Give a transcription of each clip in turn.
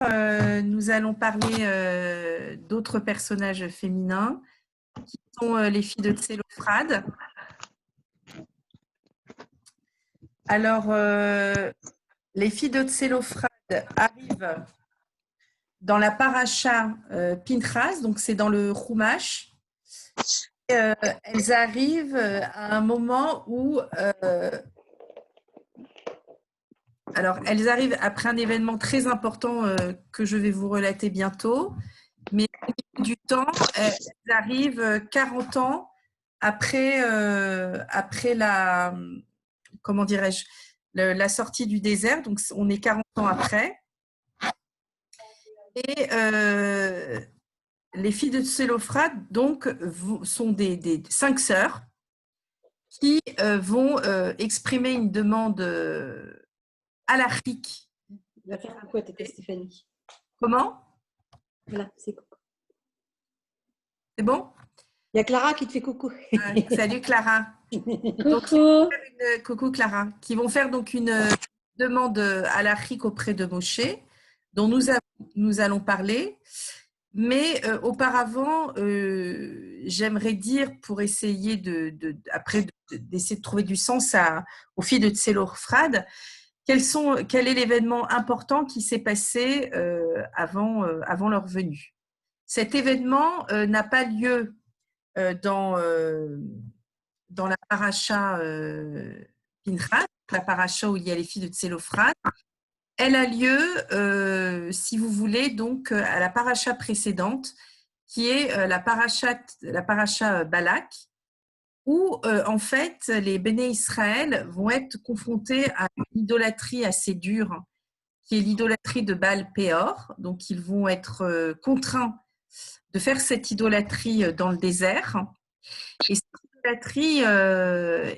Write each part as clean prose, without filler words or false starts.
Nous allons parler d'autres personnages féminins qui sont les filles de Tsélophrade. Alors, les filles de Tsélophrade arrivent dans la paracha Pinchas, donc c'est dans le Chumash. Elles arrivent à un moment où elles arrivent après un événement très important que je vais vous relater bientôt, mais au niveau du temps, elles arrivent 40 ans après la, comment dirais-je, la sortie du désert, donc on est 40 ans après. Et les filles de Tsélophrade, donc, sont des 5 sœurs qui vont exprimer une demande halachique. Il va faire coucou à tata Stéphanie. Comment? Voilà, c'est coucou. C'est bon? Il y a Clara qui te fait coucou. Salut Clara. Coucou. Coucou Clara. Qui vont faire donc une demande halachique auprès de Moshe, dont nous allons parler. Mais auparavant, j'aimerais dire, pour essayer d'essayer de trouver du sens aux filles de Tsélophrade, quel est l'événement important qui s'est passé avant leur venue. Cet événement n'a pas lieu dans la paracha Pinchas, la paracha où il y a les filles de Tsélophrade. Elle a lieu, si vous voulez, donc à la paracha précédente, qui est la paracha Balak, où en fait les Béné Israël vont être confrontés à une idolâtrie assez dure, qui est l'idolâtrie de Baal Péor. Donc ils vont être contraints de faire cette idolâtrie dans le désert. Et cette idolâtrie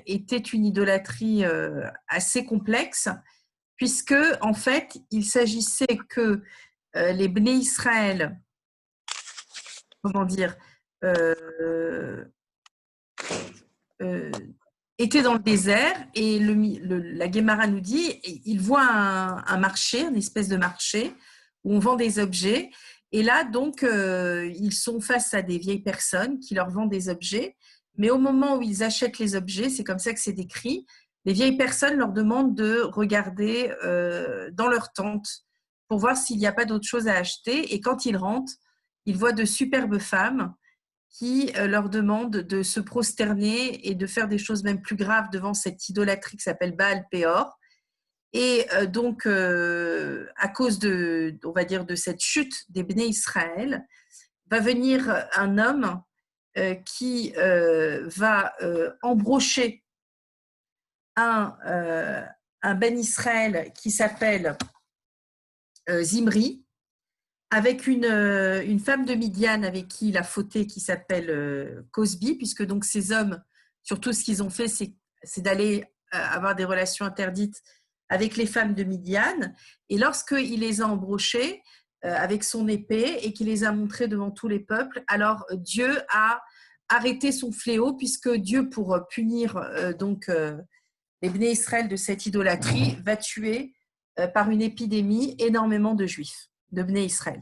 était une idolâtrie assez complexe, puisque en fait il s'agissait que les Béné Israël, étaient dans le désert, et la Guémara nous dit, il voit un marché, une espèce de marché où on vend des objets, et là donc ils sont face à des vieilles personnes qui leur vendent des objets, mais au moment où ils achètent les objets, c'est comme ça que c'est décrit, les vieilles personnes leur demandent de regarder dans leur tente pour voir s'il n'y a pas d'autre chose à acheter, et quand ils rentrent, ils voient de superbes femmes qui leur demandent de se prosterner et de faire des choses même plus graves devant cette idolâtrie qui s'appelle Baal Péor. Et donc, à cause on va dire, de cette chute des Béné Israël, va venir un homme qui va embrocher un Ben Israël qui s'appelle Zimri, avec une femme de Midian avec qui il a fauté, qui s'appelle Cosbi, puisque donc ces hommes, surtout ce qu'ils ont fait, c'est d'aller avoir des relations interdites avec les femmes de Midian. Et lorsqu'il les a embrochés avec son épée et qu'il les a montrés devant tous les peuples, alors Dieu a arrêté son fléau, puisque Dieu, pour punir les Béné Israël de cette idolâtrie, va tuer par une épidémie énormément de Juifs, de Béné Israël.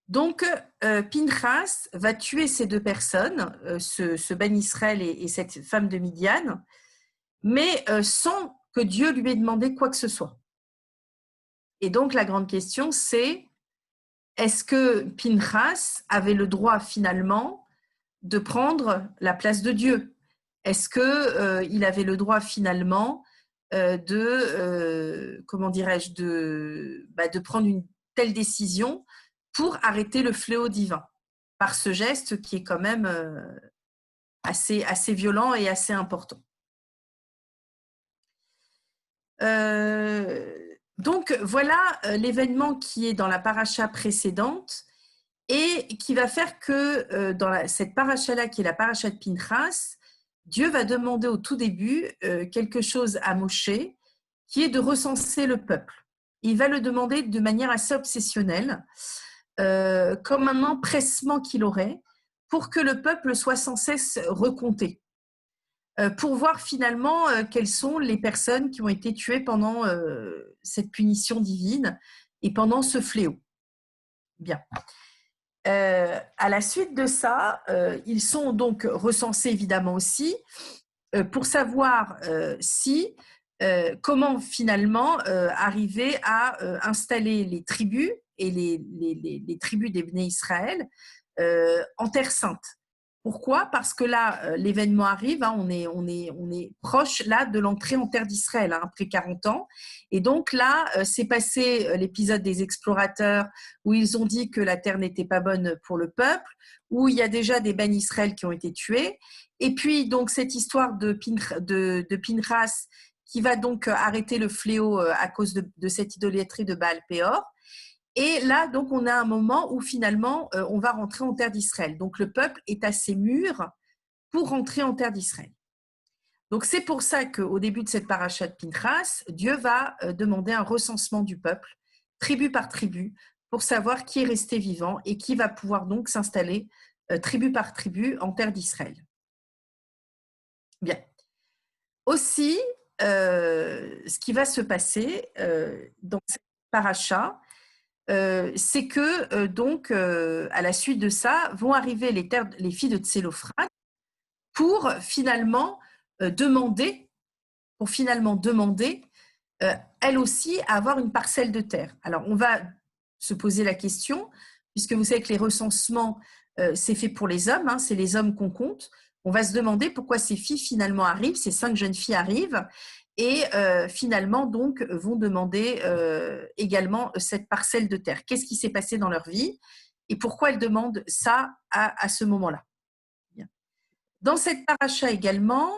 Donc, Pinchas va tuer ces deux personnes, ce Ben Israël et cette femme de Midian, mais sans que Dieu lui ait demandé quoi que ce soit. Et donc, la grande question, c'est, est-ce que Pinchas avait le droit finalement de prendre la place de Dieu? Est-ce qu'il avait le droit finalement de prendre une telle décision pour arrêter le fléau divin par ce geste qui est quand même assez violent et assez important. Donc voilà l'événement qui est dans la paracha précédente et qui va faire que dans cette paracha-là, qui est la paracha de Pinchas, Dieu va demander au tout début quelque chose à Moshe, qui est de recenser le peuple. Il va le demander de manière assez obsessionnelle, comme un empressement qu'il aurait, pour que le peuple soit sans cesse recompté. pour voir finalement quelles sont les personnes qui ont été tuées pendant cette punition divine et pendant ce fléau. Bien. À la suite de ça, ils sont donc recensés évidemment aussi pour savoir comment finalement arriver à installer les tribus et les tribus des Bnei Israël en Terre Sainte. Pourquoi? Parce que là, l'événement arrive, hein, on est proche là de l'entrée en terre d'Israël, hein, après 40 ans. Et donc là, c'est passé l'épisode des explorateurs où ils ont dit que la terre n'était pas bonne pour le peuple, où il y a déjà des Ben Israël qui ont été tués. Et puis donc cette histoire de Pinchas qui va donc arrêter le fléau à cause de cette idolâtrie de Baal Péor. Et là, donc, on a un moment où finalement, on va rentrer en terre d'Israël. Donc, le peuple est assez mûr pour rentrer en terre d'Israël. Donc, c'est pour ça qu'au début de cette paracha de Pinchas, Dieu va demander un recensement du peuple, tribu par tribu, pour savoir qui est resté vivant et qui va pouvoir donc s'installer tribu par tribu en terre d'Israël. Bien. Aussi, ce qui va se passer dans cette paracha, c'est que donc à la suite de ça vont arriver les filles de Tsélophrate pour finalement demander elles aussi à avoir une parcelle de terre. Alors on va se poser la question, puisque vous savez que les recensements c'est fait pour les hommes, hein, c'est les hommes qu'on compte. On va se demander pourquoi ces filles finalement arrivent, ces 5 jeunes filles arrivent et finalement donc vont demander également cette parcelle de terre. Qu'est-ce qui s'est passé dans leur vie et pourquoi elles demandent ça à ce moment-là? Bien. Dans cette paracha également,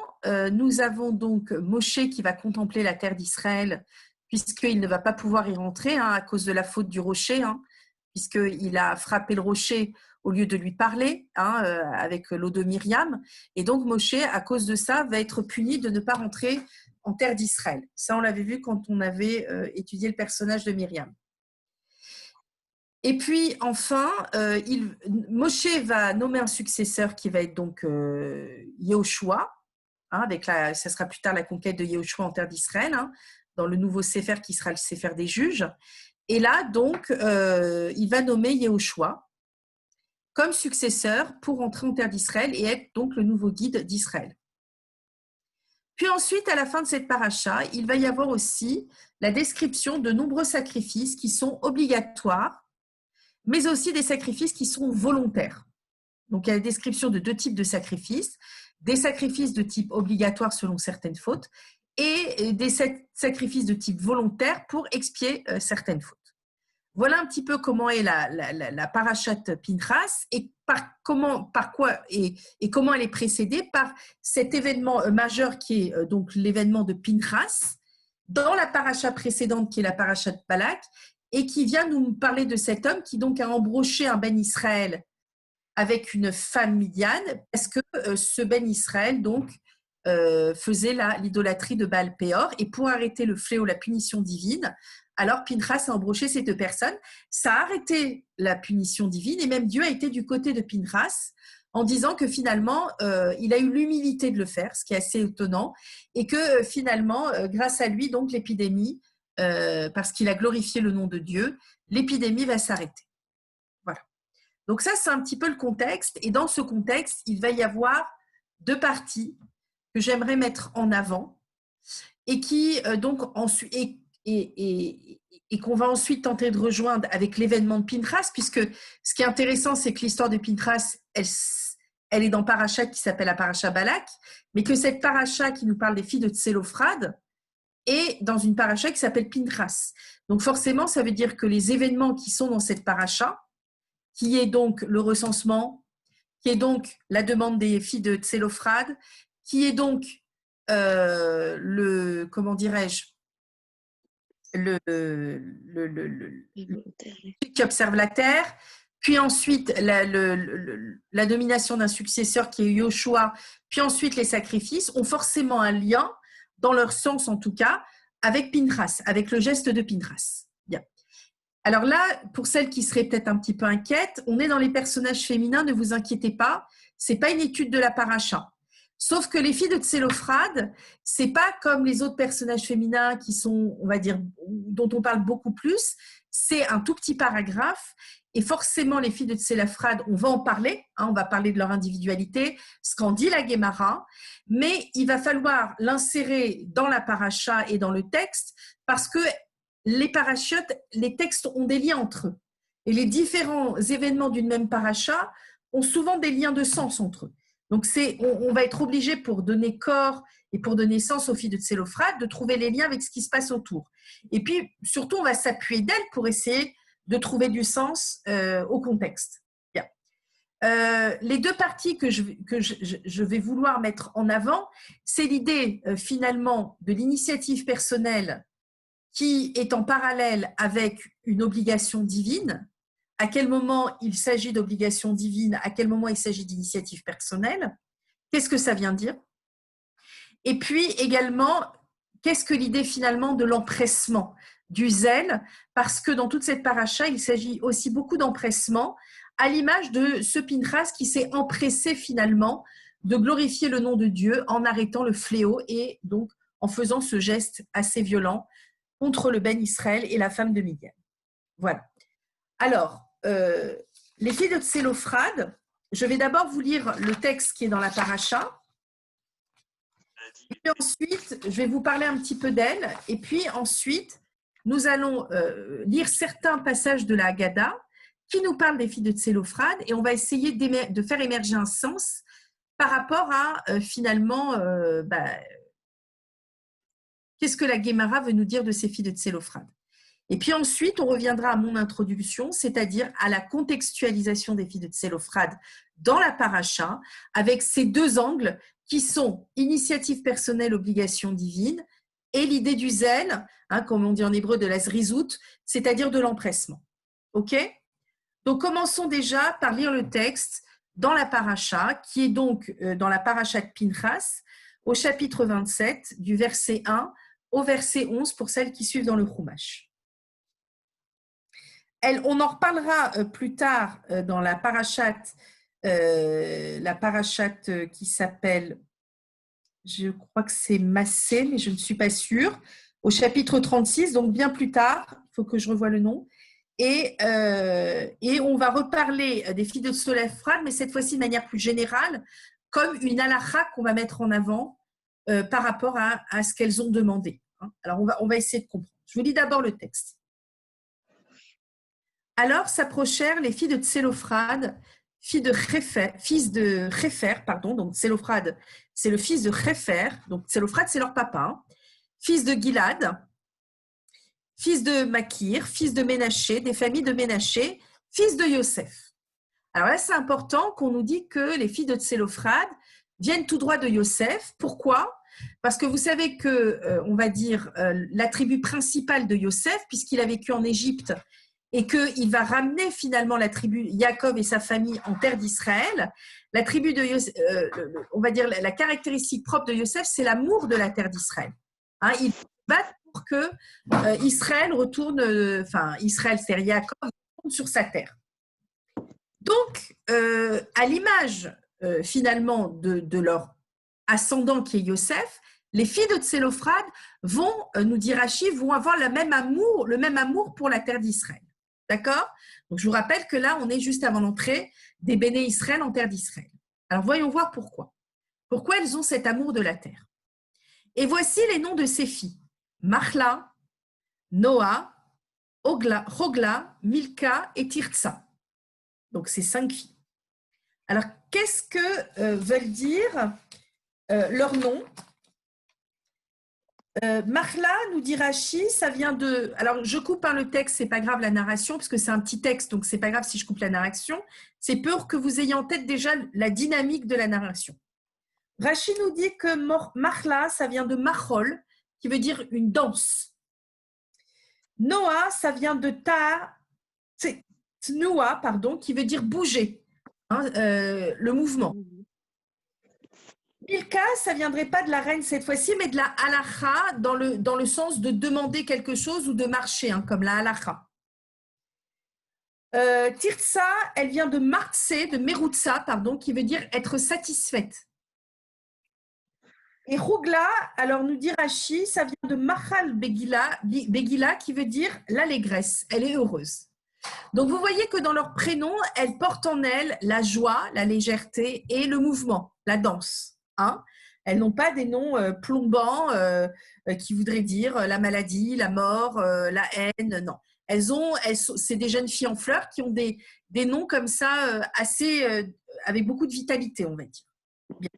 nous avons donc Moshe qui va contempler la terre d'Israël puisqu'il ne va pas pouvoir y rentrer hein, à cause de la faute du rocher, hein, puisqu'il a frappé le rocher au lieu de lui parler hein, avec l'eau de Myriam. Et donc Moshe, à cause de ça, va être puni de ne pas rentrer en terre d'Israël. Ça, on l'avait vu quand on avait étudié le personnage de Myriam. Et puis, enfin, Moshe va nommer un successeur qui va être donc Yehoshua. Hein, ça sera plus tard la conquête de Yehoshua en terre d'Israël, hein, dans le nouveau Sefer qui sera le Sefer des juges. Et là, donc, il va nommer Yehoshua comme successeur pour rentrer en terre d'Israël et être donc le nouveau guide d'Israël. Puis ensuite, à la fin de cette paracha, il va y avoir aussi la description de nombreux sacrifices qui sont obligatoires, mais aussi des sacrifices qui sont volontaires. Donc, il y a la description de 2 types de sacrifices, des sacrifices de type obligatoire selon certaines fautes et des sacrifices de type volontaire pour expier certaines fautes. Voilà un petit peu comment est la parachat Pinchas et comment elle est précédée par cet événement majeur qui est donc l'événement de Pinchas dans la paracha précédente qui est la parachat Balak et qui vient nous parler de cet homme qui donc a embauché un Ben Israël avec une femme Midian parce que ce Ben Israël donc faisait l'idolâtrie de Baal Péor et pour arrêter le fléau, la punition divine, alors Pinchas a embauché ces 2 personnes. Ça a arrêté la punition divine et même Dieu a été du côté de Pinchas en disant que finalement, il a eu l'humilité de le faire, ce qui est assez étonnant, et que finalement, grâce à lui, donc l'épidémie, parce qu'il a glorifié le nom de Dieu, l'épidémie va s'arrêter. Voilà. Donc ça, c'est un petit peu le contexte. Et dans ce contexte, il va y avoir 2 parties que j'aimerais mettre en avant et qui donc ensuite et qu'on va ensuite tenter de rejoindre avec l'événement de Pinchas, puisque ce qui est intéressant, c'est que l'histoire de Pinchas, elle est dans paracha qui s'appelle la paracha Balak, mais que cette paracha qui nous parle des filles de Tsélophrate est dans une paracha qui s'appelle Pinchas. Donc forcément, ça veut dire que les événements qui sont dans cette paracha, qui est donc le recensement, qui est donc la demande des filles de Tsélophrate, qui est donc comment dirais-je, qui observe la terre, puis ensuite la domination d'un successeur qui est Yoshua, puis ensuite les sacrifices ont forcément un lien, dans leur sens en tout cas, avec Pinchas, avec le geste de Pinchas. Bien. Alors là, pour celles qui seraient peut-être un petit peu inquiètes, on est dans les personnages féminins, ne vous inquiétez pas, ce n'est pas une étude de la paracha. Sauf que les filles de Tsélophrade, c'est pas comme les autres personnages féminins qui sont, on va dire, dont on parle beaucoup plus. C'est un tout petit paragraphe. Et forcément, les filles de Tsélophrade, on va en parler. On va parler de leur individualité, ce qu'en dit la Guémara. Mais il va falloir l'insérer dans la paracha et dans le texte parce que les parachutes, les textes ont des liens entre eux. Et les différents événements d'une même paracha ont souvent des liens de sens entre eux. Donc, on va être obligé pour donner corps et pour donner sens aux filles de Tsélophrade de trouver les liens avec ce qui se passe autour. Et puis, surtout, on va s'appuyer d'elles pour essayer de trouver du sens au contexte. Bien. Les deux parties que je vais vouloir mettre en avant, c'est l'idée finalement de l'initiative personnelle qui est en parallèle avec une obligation divine. À quel moment il s'agit d'obligation divine, à quel moment il s'agit d'initiative personnelle, qu'est-ce que ça vient dire? Et puis également, qu'est-ce que l'idée finalement de l'empressement, du zèle, parce que dans toute cette paracha, il s'agit aussi beaucoup d'empressement, à l'image de ce Pinchas qui s'est empressé finalement de glorifier le nom de Dieu en arrêtant le fléau et donc en faisant ce geste assez violent contre le Ben Israël et la femme de Midian. Voilà. Alors, les filles de Tsélophrade, je vais d'abord vous lire le texte qui est dans la paracha. Et puis ensuite, je vais vous parler un petit peu d'elle. Et puis ensuite, nous allons lire certains passages de la Haggadah qui nous parlent des filles de Tsélophrade et on va essayer de faire émerger un sens par rapport à finalement qu'est-ce que la Guémara veut nous dire de ces filles de Tsélophrade. Et puis ensuite, on reviendra à mon introduction, c'est-à-dire à la contextualisation des filles de Tsélophrade dans la paracha, avec ces deux angles qui sont initiative personnelle, obligation divine, et l'idée du zèle, comme on dit en hébreu, de la zrizout, c'est-à-dire de l'empressement. OK? Donc, commençons déjà par lire le texte dans la paracha, qui est donc dans la paracha de Pinchas, au chapitre 27, du verset 1 au verset 11, pour celles qui suivent dans le Chumash. On en reparlera plus tard dans la parachate qui s'appelle, je crois que c'est Massé, mais je ne suis pas sûre, au chapitre 36, donc bien plus tard, il faut que je revoie le nom. Et on va reparler des filles de Tsélophrade, mais cette fois-ci de manière plus générale, comme une halakha qu'on va mettre en avant par rapport à ce qu'elles ont demandé. Alors, on va essayer de comprendre. Je vous lis d'abord le texte. Alors s'approchèrent les filles de Tsélophrade, fils de Répher, donc Tsélophrade, c'est le fils de Répher, donc Tsélophrade, c'est leur papa, fils de Gilad, fils de Makir, fils de Ménaché, des familles de Ménaché, fils de Yosef. Alors là, c'est important qu'on nous dise que les filles de Tsélophrade viennent tout droit de Yosef. Pourquoi ? Parce que vous savez que, on va dire, la tribu principale de Yosef, puisqu'il a vécu en Égypte, et qu'il va ramener finalement la tribu Jacob et sa famille en terre d'Israël. La tribu de Yosef, on va dire la caractéristique propre de Yosef, c'est l'amour de la terre d'Israël. Il va pour que Israël retourne, Israël, c'est Jacob, retourne sur sa terre. Donc, à l'image finalement de leur ascendant qui est Yosef, les filles de Tsélophrade vont, nous dit Rachid, vont avoir le même amour pour la terre d'Israël. D'accord? Donc, je vous rappelle que là, on est juste avant l'entrée des Béné Israël en terre d'Israël. Alors, voyons voir pourquoi. Pourquoi elles ont cet amour de la terre. Et voici les noms de ces filles. Mahla, Noah, Hogla, Milka et Tirtsa. Donc, c'est 5 filles. Alors, qu'est-ce que veulent dire leurs noms? Mahla, nous dit Rachi, ça vient de… Alors, je coupe le texte, c'est pas grave la narration, parce que c'est un petit texte, donc c'est pas grave si je coupe la narration. C'est pour que vous ayez en tête déjà la dynamique de la narration. Rachi nous dit que Mahla, ça vient de Mahol, qui veut dire une danse. Noah, ça vient de Tnoua, qui veut dire bouger, le mouvement. Milka, ça ne viendrait pas de la reine cette fois-ci, mais de la halakha dans le sens de demander quelque chose ou de marcher, comme la halakha. Tirtsa, elle vient de Martse, de Merutsa, qui veut dire être satisfaite. Et Rougla, alors nous dit Rachi, ça vient de Mahal Begila, qui veut dire l'allégresse, elle est heureuse. Donc vous voyez que dans leur prénom, elles portent en elles la joie, la légèreté et le mouvement, la danse. Hein. Elles n'ont pas des noms plombants qui voudraient dire la maladie, la mort, la haine, non. C'est des jeunes filles en fleurs qui ont des noms comme ça avec beaucoup de vitalité, on va dire. Bien.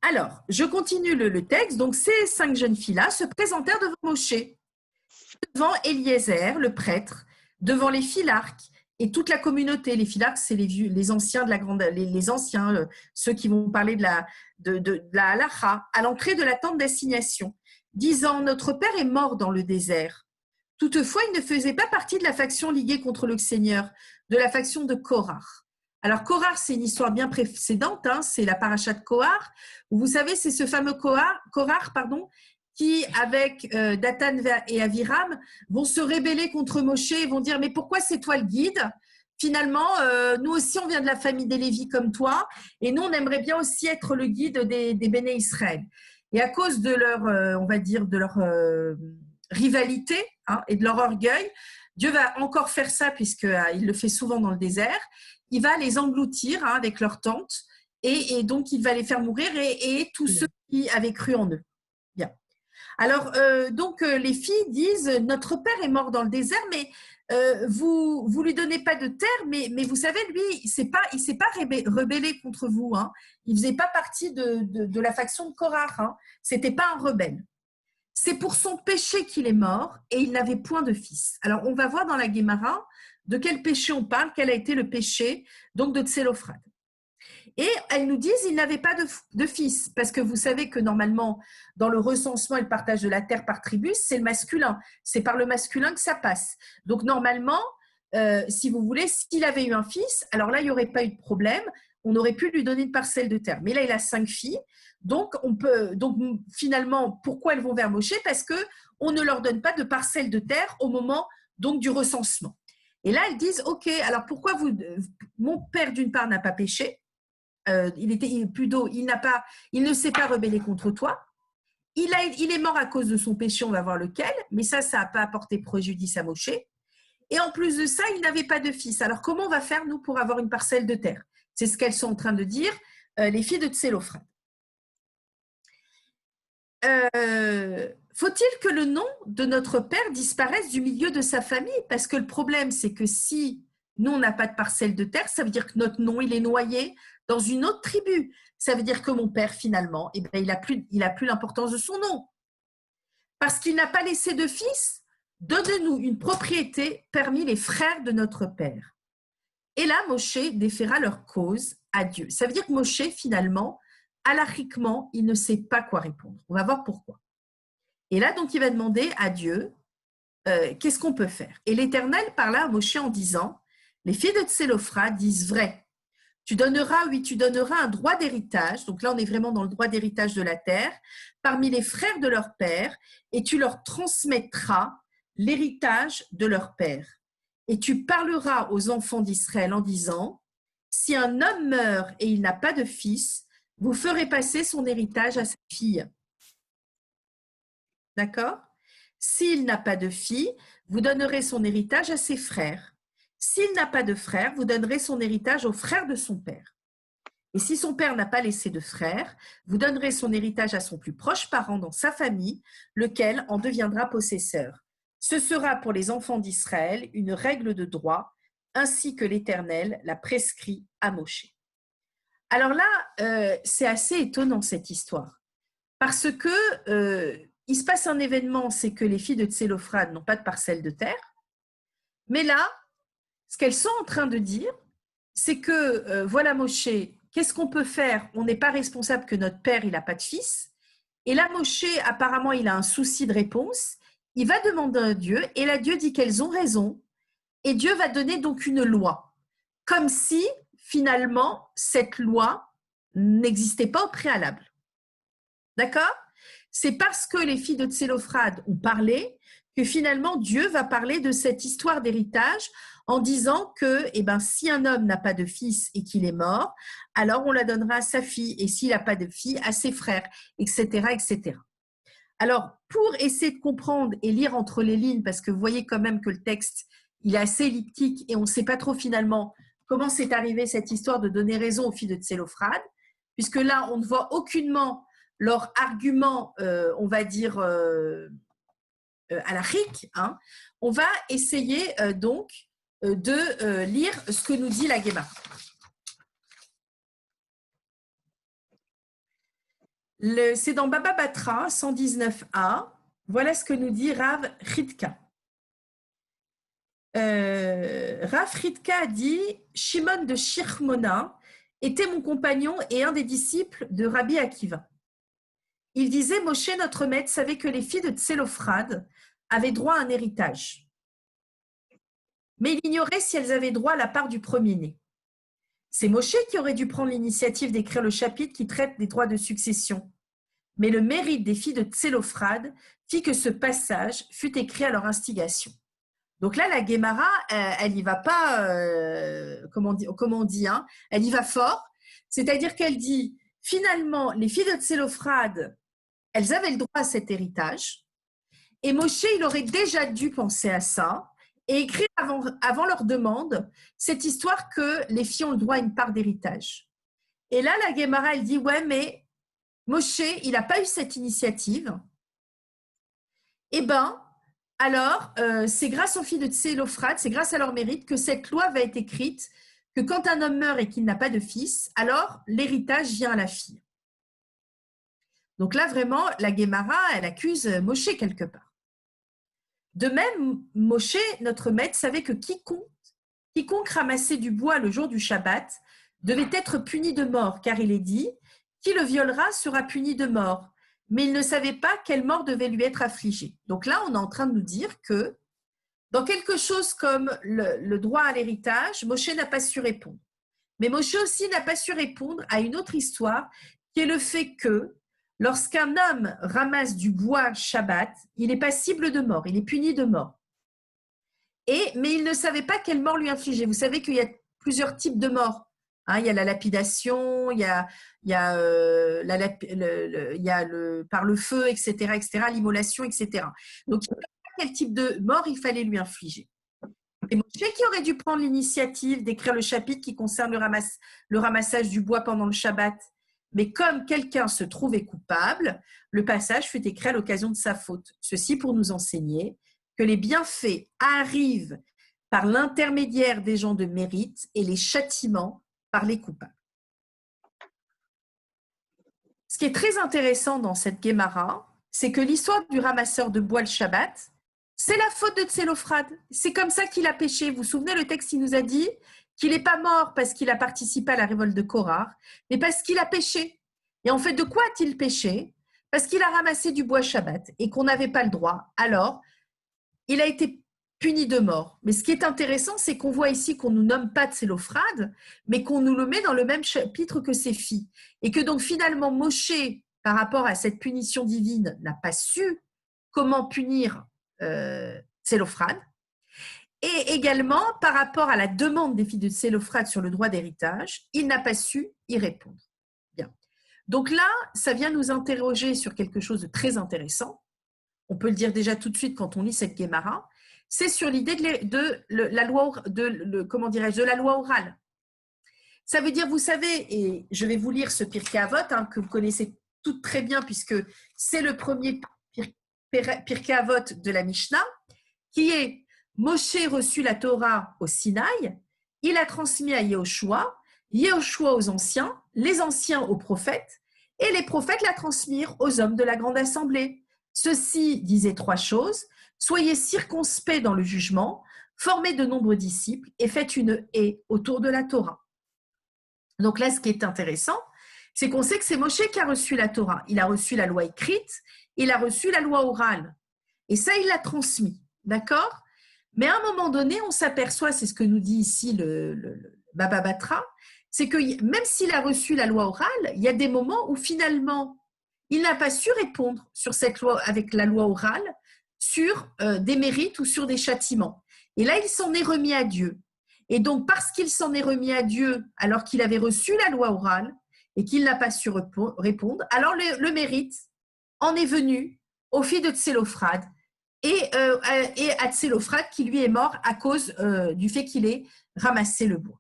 Alors, je continue le texte. Donc, ces 5 jeunes filles-là se présentèrent devant Moshe, devant Eliezer, le prêtre, devant les philarques et toute la communauté. Les philarques, c'est les anciens de la grande, les anciens, ceux qui vont parler de la halacha, à l'entrée de la tente d'assignation, disant: notre père est mort dans le désert. Toutefois, il ne faisait pas partie de la faction liguée contre le Seigneur, de la faction de Korah. Alors, Korah, c'est une histoire bien précédente, hein, c'est la paracha de Korah, où vous savez, c'est ce fameux Korah, qui, avec Dathan et Aviram, vont se rébeller contre Moshe et vont dire: mais pourquoi c'est toi le guide? Finalement, nous aussi, on vient de la famille des Lévis comme toi, et nous, on aimerait bien aussi être le guide des Béné Israël. Et à cause de leur, on va dire, de leur rivalité hein, et de leur orgueil, Dieu va encore faire ça, puisqu'il le fait souvent dans le désert. Il va les engloutir hein, avec leur tente, et donc il va les faire mourir, et tous ceux qui avaient cru en eux. Bien. Alors, les filles disent: notre père est mort dans le désert, mais vous lui donnez pas de terre, mais vous savez, lui, il s'est pas rebellé contre vous. Hein. Il faisait pas partie de la faction de Korah. Hein. C'était pas un rebelle. C'est pour son péché qu'il est mort, et il n'avait point de fils. Alors, on va voir dans la Guémara de quel péché on parle, quel a été le péché donc de Tselophrad. Et elles nous disent: il n'avait pas de fils, parce que vous savez que normalement, dans le recensement et le partage de la terre par tribu, c'est le masculin. C'est par le masculin que ça passe. Donc normalement, si vous voulez, s'il avait eu un fils, alors là, il n'y aurait pas eu de problème. On aurait pu lui donner une parcelle de terre. Mais là, il a 5 filles. Donc finalement, pourquoi elles vont vers Moshe? Parce qu'on ne leur donne pas de parcelle de terre au moment donc, du recensement. Et là, elles disent: ok, alors pourquoi mon père d'une part n'a pas péché, il ne s'est pas rebellé contre toi. Il est mort à cause de son péché, on va voir lequel, mais ça n'a pas apporté préjudice à Moshe. Et en plus de ça, il n'avait pas de fils. Alors comment on va faire, nous, pour avoir une parcelle de terre? C'est ce qu'elles sont en train de dire, les filles de Tselophrad. Faut-il que le nom de notre père disparaisse du milieu de sa famille? Parce que le problème, c'est que si nous, on n'a pas de parcelle de terre, ça veut dire que notre nom, il est noyé dans une autre tribu. Ça veut dire que mon père, finalement, eh bien, il a plus l'importance de son nom. Parce qu'il n'a pas laissé de fils, donne-nous une propriété parmi les frères de notre père. Et là, Moshe déféra leur cause à Dieu. Ça veut dire que Moshe, finalement, halachiquement, il ne sait pas quoi répondre. On va voir pourquoi. Et là, donc, il va demander à Dieu, qu'est-ce qu'on peut faire? Et l'Éternel parla à Moshe en disant: les filles de Tselophrad disent vrai. Tu donneras un droit d'héritage. Donc là, on est vraiment dans le droit d'héritage de la terre, parmi les frères de leur père, et tu leur transmettras l'héritage de leur père. Et tu parleras aux enfants d'Israël en disant: si un homme meurt et il n'a pas de fils, vous ferez passer son héritage à sa fille. D'accord? S'il n'a pas de fille, vous donnerez son héritage à ses frères. S'il n'a pas de frère, vous donnerez son héritage aux frères de son père. Et si son père n'a pas laissé de frère, vous donnerez son héritage à son plus proche parent dans sa famille, lequel en deviendra possesseur. Ce sera pour les enfants d'Israël une règle de droit, ainsi que l'Éternel l'a prescrit à Moshe. Alors là, c'est assez étonnant cette histoire, parce que il se passe un événement, c'est que les filles de Tselophrad n'ont pas de parcelle de terre, mais là, ce qu'elles sont en train de dire, c'est que, voilà Moshe, qu'est-ce qu'on peut faire? On n'est pas responsable que notre père, il n'a pas de fils. Et là, Moshe, apparemment, il a un souci de réponse. Il va demander à Dieu, et là, Dieu dit qu'elles ont raison. Et Dieu va donner donc une loi. Comme si, finalement, cette loi n'existait pas au préalable. D'accord? C'est parce que les filles de Tselophrad ont parlé que finalement Dieu va parler de cette histoire d'héritage en disant que si un homme n'a pas de fils et qu'il est mort, alors on la donnera à sa fille, et s'il n'a pas de fille, à ses frères, etc., etc. Alors, pour essayer de comprendre et lire entre les lignes, parce que vous voyez quand même que le texte, il est assez elliptique et on ne sait pas trop finalement comment c'est arrivé cette histoire de donner raison aux filles de Tsélophrade, puisque là, on ne voit aucunement leur argument, on va dire, halachique. On va essayer donc de lire ce que nous dit la Guémara. C'est dans Baba Batra 119a. Voilà ce que nous dit Rav Chidka. Rav Chidka a dit « Shimon de Shirmona était mon compagnon et un des disciples de Rabbi Akiva. Il disait « Moshe, notre maître, savait que les filles de Tsélophrade avaient droit à un héritage. Mais il ignorait si elles avaient droit à la part du premier-né. C'est Moshe qui aurait dû prendre l'initiative d'écrire le chapitre qui traite des droits de succession. Mais le mérite des filles de Tsélophrade fit que ce passage fut écrit à leur instigation. » Donc là, la Guémara, elle n'y va pas, comment on dit, elle y va fort. C'est-à-dire qu'elle dit, finalement, les filles de Tsélophrade, elles avaient le droit à cet héritage. Et Moshe, il aurait déjà dû penser à ça et écrire avant leur demande cette histoire que les filles ont le droit à une part d'héritage. Et là, la Guémara, elle dit, ouais, mais Moshe, il n'a pas eu cette initiative. Alors, c'est grâce aux filles de Tsélophrade, c'est grâce à leur mérite que cette loi va être écrite, que quand un homme meurt et qu'il n'a pas de fils, alors l'héritage vient à la fille. Donc là, vraiment, la Guémara, elle accuse Moshe quelque part. De même, Moshe, notre maître, savait que quiconque ramassait du bois le jour du Shabbat devait être puni de mort, car il est dit « Qui le violera sera puni de mort ». Mais il ne savait pas quelle mort devait lui être affligée. Donc là, on est en train de nous dire que dans quelque chose comme le droit à l'héritage, Moshe n'a pas su répondre. Mais Moshe aussi n'a pas su répondre à une autre histoire, qui est le fait que lorsqu'un homme ramasse du bois Shabbat, il est passible de mort, il est puni de mort. Mais il ne savait pas quelle mort lui infliger. Vous savez qu'il y a plusieurs types de morts. Il y a la lapidation, il y a par le feu, etc., l'immolation, etc. Donc, il ne savait pas quel type de mort il fallait lui infliger. Et Moshe qui aurait dû prendre l'initiative d'écrire le chapitre qui concerne le ramassage du bois pendant le Shabbat. Mais comme quelqu'un se trouvait coupable, le passage fut écrit à l'occasion de sa faute. Ceci pour nous enseigner que les bienfaits arrivent par l'intermédiaire des gens de mérite et les châtiments par les coupables. Ce qui est très intéressant dans cette Guémara, c'est que l'histoire du ramasseur de bois le Shabbat, c'est la faute de Tsélophrade. C'est comme ça qu'il a péché. Vous vous souvenez, le texte, il nous a dit qu'il n'est pas mort parce qu'il a participé à la révolte de Korah, mais parce qu'il a péché. Et en fait, de quoi a-t-il péché? Parce qu'il a ramassé du bois Shabbat et qu'on n'avait pas le droit. Alors, il a été puni de mort. Mais ce qui est intéressant, c'est qu'on voit ici qu'on ne nous nomme pas Tsélophrade, mais qu'on nous le met dans le même chapitre que ses filles. Et que donc finalement, Moshe, par rapport à cette punition divine, n'a pas su comment punir Tsélophrade. Et également, par rapport à la demande des filles de Tsélophrade sur le droit d'héritage, il n'a pas su y répondre. Bien. Donc là, ça vient nous interroger sur quelque chose de très intéressant. On peut le dire déjà tout de suite quand on lit cette Guémara. C'est sur l'idée de la loi orale. Ça veut dire, vous savez, et je vais vous lire ce Pirkei Avot que vous connaissez toutes très bien puisque c'est le premier Pirkei Avot de la Mishnah, qui est Moshe reçut la Torah au Sinaï, il a transmis à Yehoshua, Yehoshua aux anciens, les anciens aux prophètes, et les prophètes la transmirent aux hommes de la grande assemblée. Ceux-ci disaient trois choses: soyez circonspects dans le jugement, formez de nombreux disciples et faites une haie autour de la Torah. Donc là, ce qui est intéressant, c'est qu'on sait que c'est Moshe qui a reçu la Torah. Il a reçu la loi écrite, il a reçu la loi orale. Et ça, il l'a transmis. D'accord? Mais à un moment donné, on s'aperçoit, c'est ce que nous dit ici le Baba Batra, c'est que même s'il a reçu la loi orale, il y a des moments où finalement, il n'a pas su répondre sur cette loi avec la loi orale sur des mérites ou sur des châtiments. Et là, il s'en est remis à Dieu. Et donc, parce qu'il s'en est remis à Dieu alors qu'il avait reçu la loi orale et qu'il n'a pas su répondre, alors le mérite en est venu aux filles de Tsélophrade et à Tsélophrade qui lui est mort à cause du fait qu'il ait ramassé le bois.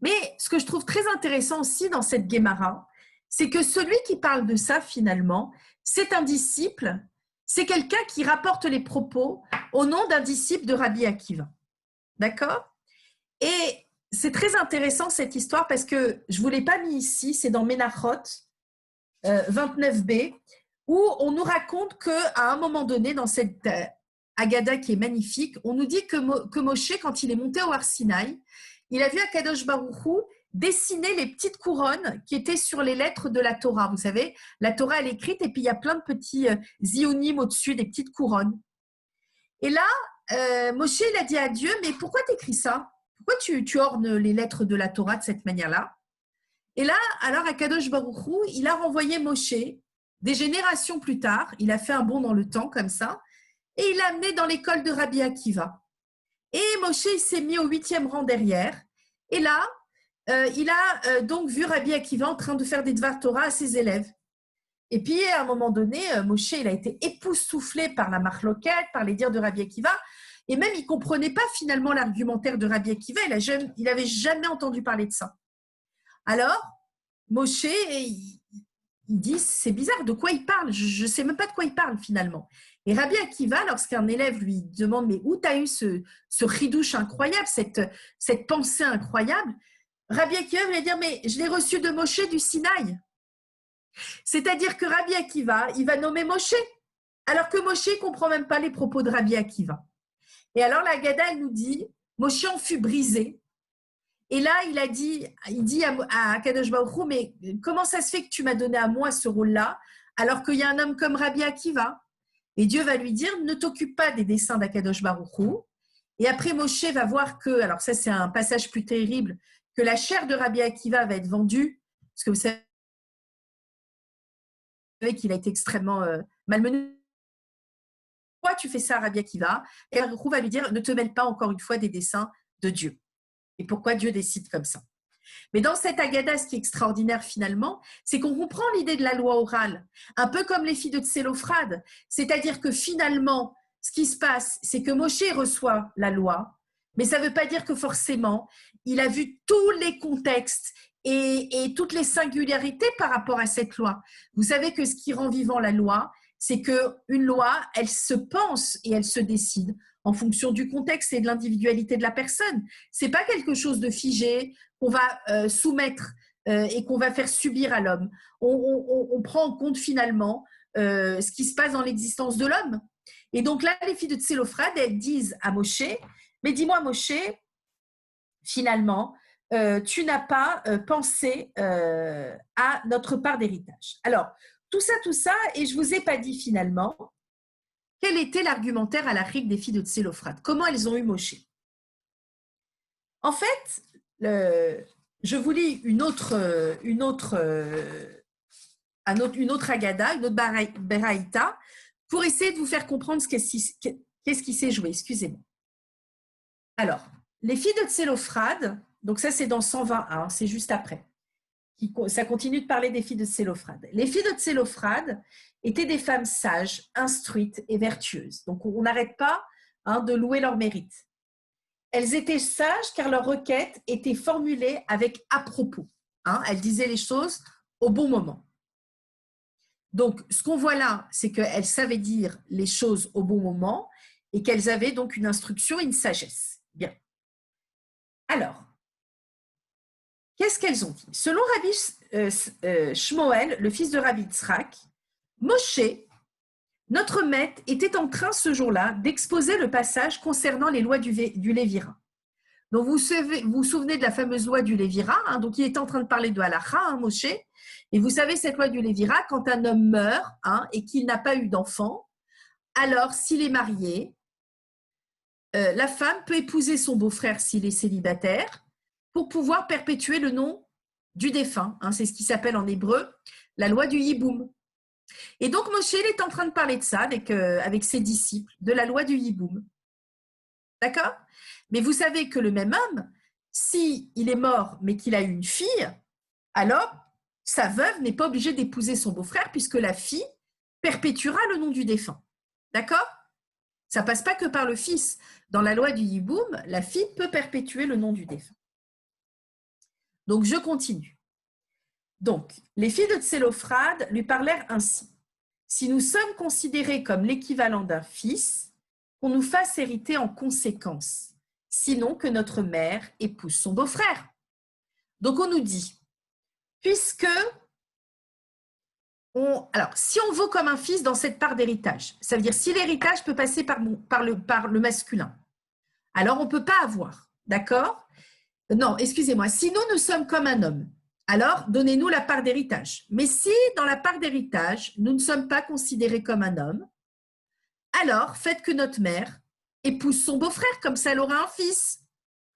Mais ce que je trouve très intéressant aussi dans cette Guémara, c'est que celui qui parle de ça finalement, c'est un disciple, c'est quelqu'un qui rapporte les propos au nom d'un disciple de Rabbi Akiva. D'accord? Et c'est très intéressant cette histoire parce que je ne vous l'ai pas mis ici, c'est dans Menachot 29b, où on nous raconte qu'à un moment donné, dans cette Agada qui est magnifique, on nous dit que Moshe, quand il est monté au Har Sinaï, il a vu Akadosh Baruch Hu dessiner les petites couronnes qui étaient sur les lettres de la Torah. Vous savez, la Torah, elle est écrite et puis il y a plein de petits zionim au-dessus, des petites couronnes. Et là, Moshe, il a dit à Dieu, mais pourquoi tu écris ça? Pourquoi tu ornes les lettres de la Torah de cette manière-là? Et là, alors Akadosh Baruch Hu, il a renvoyé Moshe des générations plus tard, il a fait un bond dans le temps comme ça, et il l'a amené dans l'école de Rabbi Akiva. Et Moshe, il s'est mis au 8e rang derrière. Et là, il a donc vu Rabbi Akiva en train de faire des Dvar Torah à ses élèves. Et puis, à un moment donné, Moshe, il a été époustouflé par la marloquette, par les dires de Rabbi Akiva. Et même, il ne comprenait pas finalement l'argumentaire de Rabbi Akiva. Il n'avait jamais entendu parler de ça. Alors, Moshe, il dit, c'est bizarre, de quoi il parle? Je ne sais même pas de quoi il parle finalement. Et Rabbi Akiva, lorsqu'un élève lui demande, mais où tu as eu ce chidouche incroyable, cette pensée incroyable, Rabbi Akiva va dire, mais je l'ai reçu de Moshe du Sinaï. C'est-à-dire que Rabbi Akiva, il va nommer Moshe, alors que Moshe ne comprend même pas les propos de Rabbi Akiva. Et alors la Haggadah, elle nous dit, Moshe en fut brisé. Et là, il dit à Akadosh Baruch Hu, mais comment ça se fait que tu m'as donné à moi ce rôle-là, alors qu'il y a un homme comme Rabbi Akiva? Et Dieu va lui dire, ne t'occupe pas des dessins d'Akadosh Baruch Hu. Et après, Moshe va voir que, alors ça c'est un passage plus terrible, que la chair de Rabbi Akiva va être vendue, parce que vous savez qu'il a été extrêmement malmené. Pourquoi tu fais ça, Rabbi Akiva? Et Baruch Hu va lui dire, ne te mêle pas encore une fois des dessins de Dieu. Et pourquoi Dieu décide comme ça. Mais dans cette Haggadah, ce qui est extraordinaire finalement, c'est qu'on comprend l'idée de la loi orale, un peu comme les filles de Tsélophrade. C'est-à-dire que finalement, ce qui se passe, c'est que Moshe reçoit la loi, mais ça ne veut pas dire que forcément, il a vu tous les contextes et toutes les singularités par rapport à cette loi. Vous savez que ce qui rend vivant la loi, c'est qu'une loi, elle se pense et elle se décide en fonction du contexte et de l'individualité de la personne. Ce n'est pas quelque chose de figé qu'on va soumettre et qu'on va faire subir à l'homme. On prend en compte finalement ce qui se passe dans l'existence de l'homme. Et donc là, les filles de Tsélophrade, elles disent à Moshe, mais dis-moi Moshe, finalement, tu n'as pas pensé à notre part d'héritage. Alors, tout ça, et je ne vous ai pas dit finalement, quel était l'argumentaire à la rique des filles de Tsélophrade? Comment elles ont eu Moshe? En fait, je vous lis une autre Haggadah, une autre Beraïta, pour essayer de vous faire comprendre qu'est-ce qui s'est joué. Excusez-moi. Alors, les filles de Tsélophrade, donc ça c'est dans 121, c'est juste après. Ça continue de parler des filles de Tsélophrade. Les filles de Tsélophrade étaient des femmes sages, instruites et vertueuses. Donc, on n'arrête pas de louer leur mérite. Elles étaient sages car leurs requêtes étaient formulées avec à propos. Elles disaient les choses au bon moment. Donc, ce qu'on voit là, c'est qu'elles savaient dire les choses au bon moment et qu'elles avaient donc une instruction et une sagesse. Bien. Alors, qu'est-ce qu'elles ont dit? Selon Rabbi Shmuel, le fils de Rabbi Tzrak, Moshe, notre maître, était en train ce jour-là d'exposer le passage concernant les lois du Lévirin. Donc, vous vous souvenez de la fameuse loi du Lévirin, donc il était en train de parler de Halacha, Moshe, et vous savez cette loi du Lévirin, quand un homme meurt et qu'il n'a pas eu d'enfant, alors s'il est marié, la femme peut épouser son beau-frère s'il est célibataire, pour pouvoir perpétuer le nom du défunt. C'est ce qui s'appelle en hébreu la loi du Yiboum. Et donc, Moshe, il est en train de parler de ça avec ses disciples, de la loi du Yiboum. D'accord? Mais vous savez que le même homme, s'il est mort, mais qu'il a eu une fille, alors sa veuve n'est pas obligée d'épouser son beau-frère puisque la fille perpétuera le nom du défunt. D'accord? Ça passe pas que par le fils. Dans la loi du Yiboum, la fille peut perpétuer le nom du défunt. Donc, je continue. Donc, les filles de Tsélophrade lui parlèrent ainsi. Si nous sommes considérés comme l'équivalent d'un fils, qu'on nous fasse hériter en conséquence, sinon que notre mère épouse son beau-frère. Donc, on nous dit, puisque alors, si on vaut comme un fils dans cette part d'héritage, ça veut dire si l'héritage peut passer par le masculin, alors on ne peut pas avoir, d'accord? Non, excusez-moi, si nous sommes comme un homme, alors donnez-nous la part d'héritage. Mais si dans la part d'héritage, nous ne sommes pas considérés comme un homme, alors faites que notre mère épouse son beau-frère, comme ça elle aura un fils,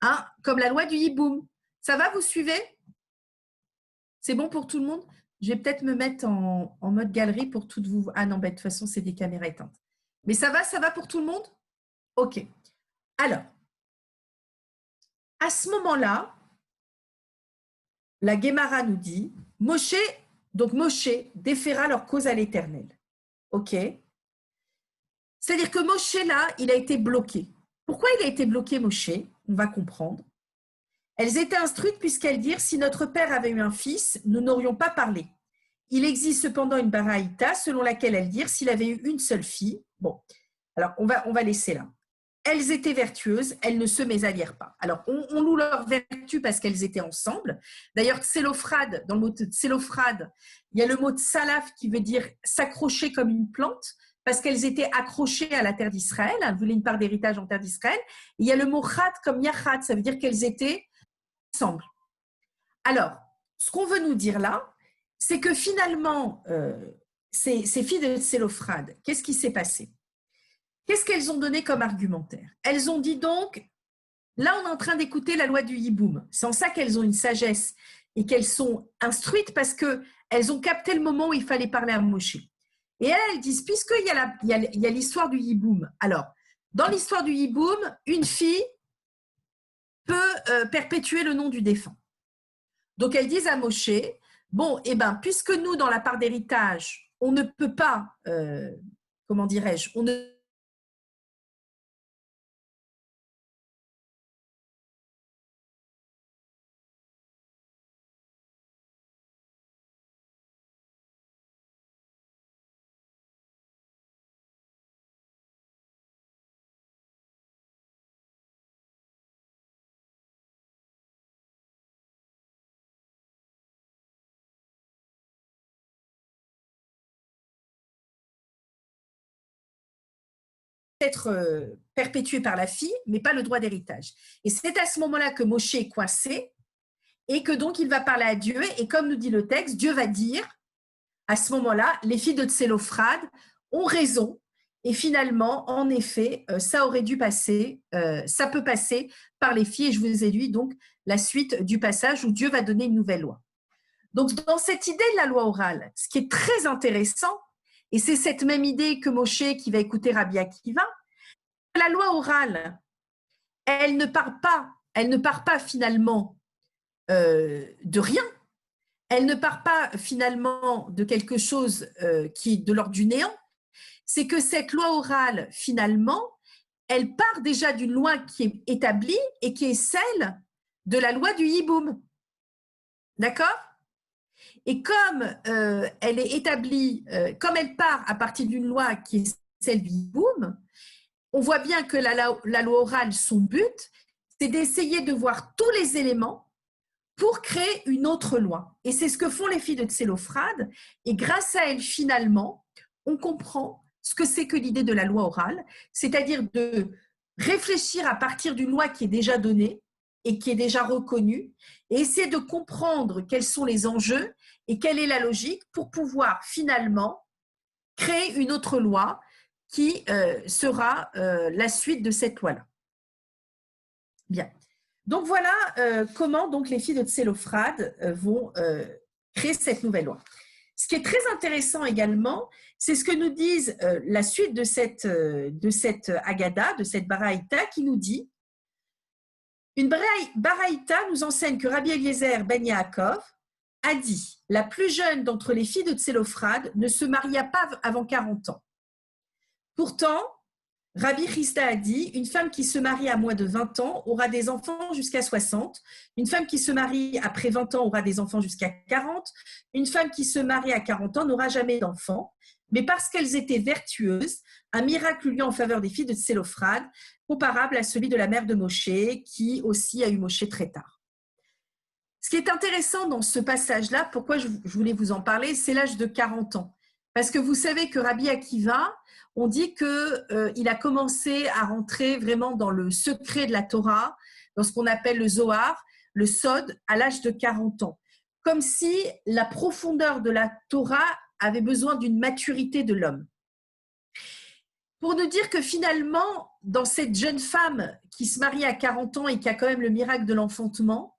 hein, comme la loi du Yiboum. Ça va, vous suivez? C'est bon pour tout le monde? Je vais peut-être me mettre en mode galerie pour toutes vous. Ah non, de toute façon, c'est des caméras éteintes. Mais ça va pour tout le monde? Ok. Alors, à ce moment-là, la Guémara nous dit, Moshe déféra leur cause à l'Éternel. Ok? C'est-à-dire que Moshe, là, il a été bloqué. Pourquoi il a été bloqué, Moshe? On va comprendre. Elles étaient instruites puisqu'elles dirent, si notre père avait eu un fils, nous n'aurions pas parlé. Il existe cependant une baraïta selon laquelle elles dirent, s'il avait eu une seule fille. Bon, alors on va laisser là. Elles étaient vertueuses, elles ne se mésallièrent pas. Alors, on loue leur vertu parce qu'elles étaient ensemble. D'ailleurs, Tsélophrade, dans le mot Tsélophrade, il y a le mot Tsalaf qui veut dire s'accrocher comme une plante, parce qu'elles étaient accrochées à la terre d'Israël, elles voulaient une part d'héritage en terre d'Israël. Il y a le mot Khat comme Yachat, ça veut dire qu'elles étaient ensemble. Alors, ce qu'on veut nous dire là, c'est que finalement, ces filles de Tsélophrade, qu'est-ce qui s'est passé? Qu'est-ce qu'elles ont donné comme argumentaire? Elles ont dit donc, là on est en train d'écouter la loi du Yiboum. C'est en ça qu'elles ont une sagesse et qu'elles sont instruites parce qu'elles ont capté le moment où il fallait parler à Moshe. Et elles disent, puisqu'il y a l'histoire du Yiboum, alors, dans l'histoire du Yiboum, une fille peut perpétuer le nom du défunt. Donc elles disent à Moshe, bon, eh ben, puisque nous, dans la part d'héritage, on ne peut pas, comment dirais-je, on ne être perpétué par la fille, mais pas le droit d'héritage. Et c'est à ce moment-là que Moshe est coincé et que donc il va parler à Dieu. Et comme nous dit le texte, Dieu va dire, à ce moment-là, les filles de Tsélophrade ont raison. Et finalement, en effet, ça aurait dû passer, ça peut passer par les filles. Et je vous ai dit donc la suite du passage où Dieu va donner une nouvelle loi. Donc, dans cette idée de la loi orale, ce qui est très intéressant, et c'est cette même idée que Moshe qui va écouter Rabbi Akiva, la loi orale, elle ne part pas finalement de rien. Elle ne part pas finalement de quelque chose qui est de l'ordre du néant. C'est que cette loi orale, finalement, elle part déjà d'une loi qui est établie et qui est celle de la loi du Yiboum. D'accord? Et comme elle est établie, comme elle part à partir d'une loi qui est celle du Yiboum, on voit bien que la loi orale, son but, c'est d'essayer de voir tous les éléments pour créer une autre loi. Et c'est ce que font les filles de Tsélophrade. Et grâce à elles, finalement, on comprend ce que c'est que l'idée de la loi orale, c'est-à-dire de réfléchir à partir d'une loi qui est déjà donnée et qui est déjà reconnue, et essayer de comprendre quels sont les enjeux et quelle est la logique pour pouvoir finalement créer une autre loi qui sera la suite de cette loi-là. Bien. Donc voilà comment donc les filles de Tsélophrade vont créer cette nouvelle loi. Ce qui est très intéressant également, c'est ce que nous disent la suite de cette Agada, de cette Baraïta, qui nous dit une Baraïta nous enseigne que Rabbi Eliezer ben Yaakov a dit « La plus jeune d'entre les filles de Tsélophrade ne se maria pas avant 40 ans. Pourtant, Rabbi Chisda a dit « Une femme qui se marie à moins de 20 ans aura des enfants jusqu'à 60. Une femme qui se marie après 20 ans aura des enfants jusqu'à 40. Une femme qui se marie à 40 ans n'aura jamais d'enfants. Mais parce qu'elles étaient vertueuses, un miracle eut lieu en faveur des filles de Tsélophrade, comparable à celui de la mère de Moshe, qui aussi a eu Moshe très tard. » Ce qui est intéressant dans ce passage-là, pourquoi je voulais vous en parler, c'est l'âge de 40 ans. Parce que vous savez que Rabbi Akiva, on dit qu'il a commencé à rentrer vraiment dans le secret de la Torah, dans ce qu'on appelle le Zohar, le Sod, à l'âge de 40 ans. Comme si la profondeur de la Torah avait besoin d'une maturité de l'homme. Pour nous dire que finalement, dans cette jeune femme qui se marie à 40 ans et qui a quand même le miracle de l'enfantement,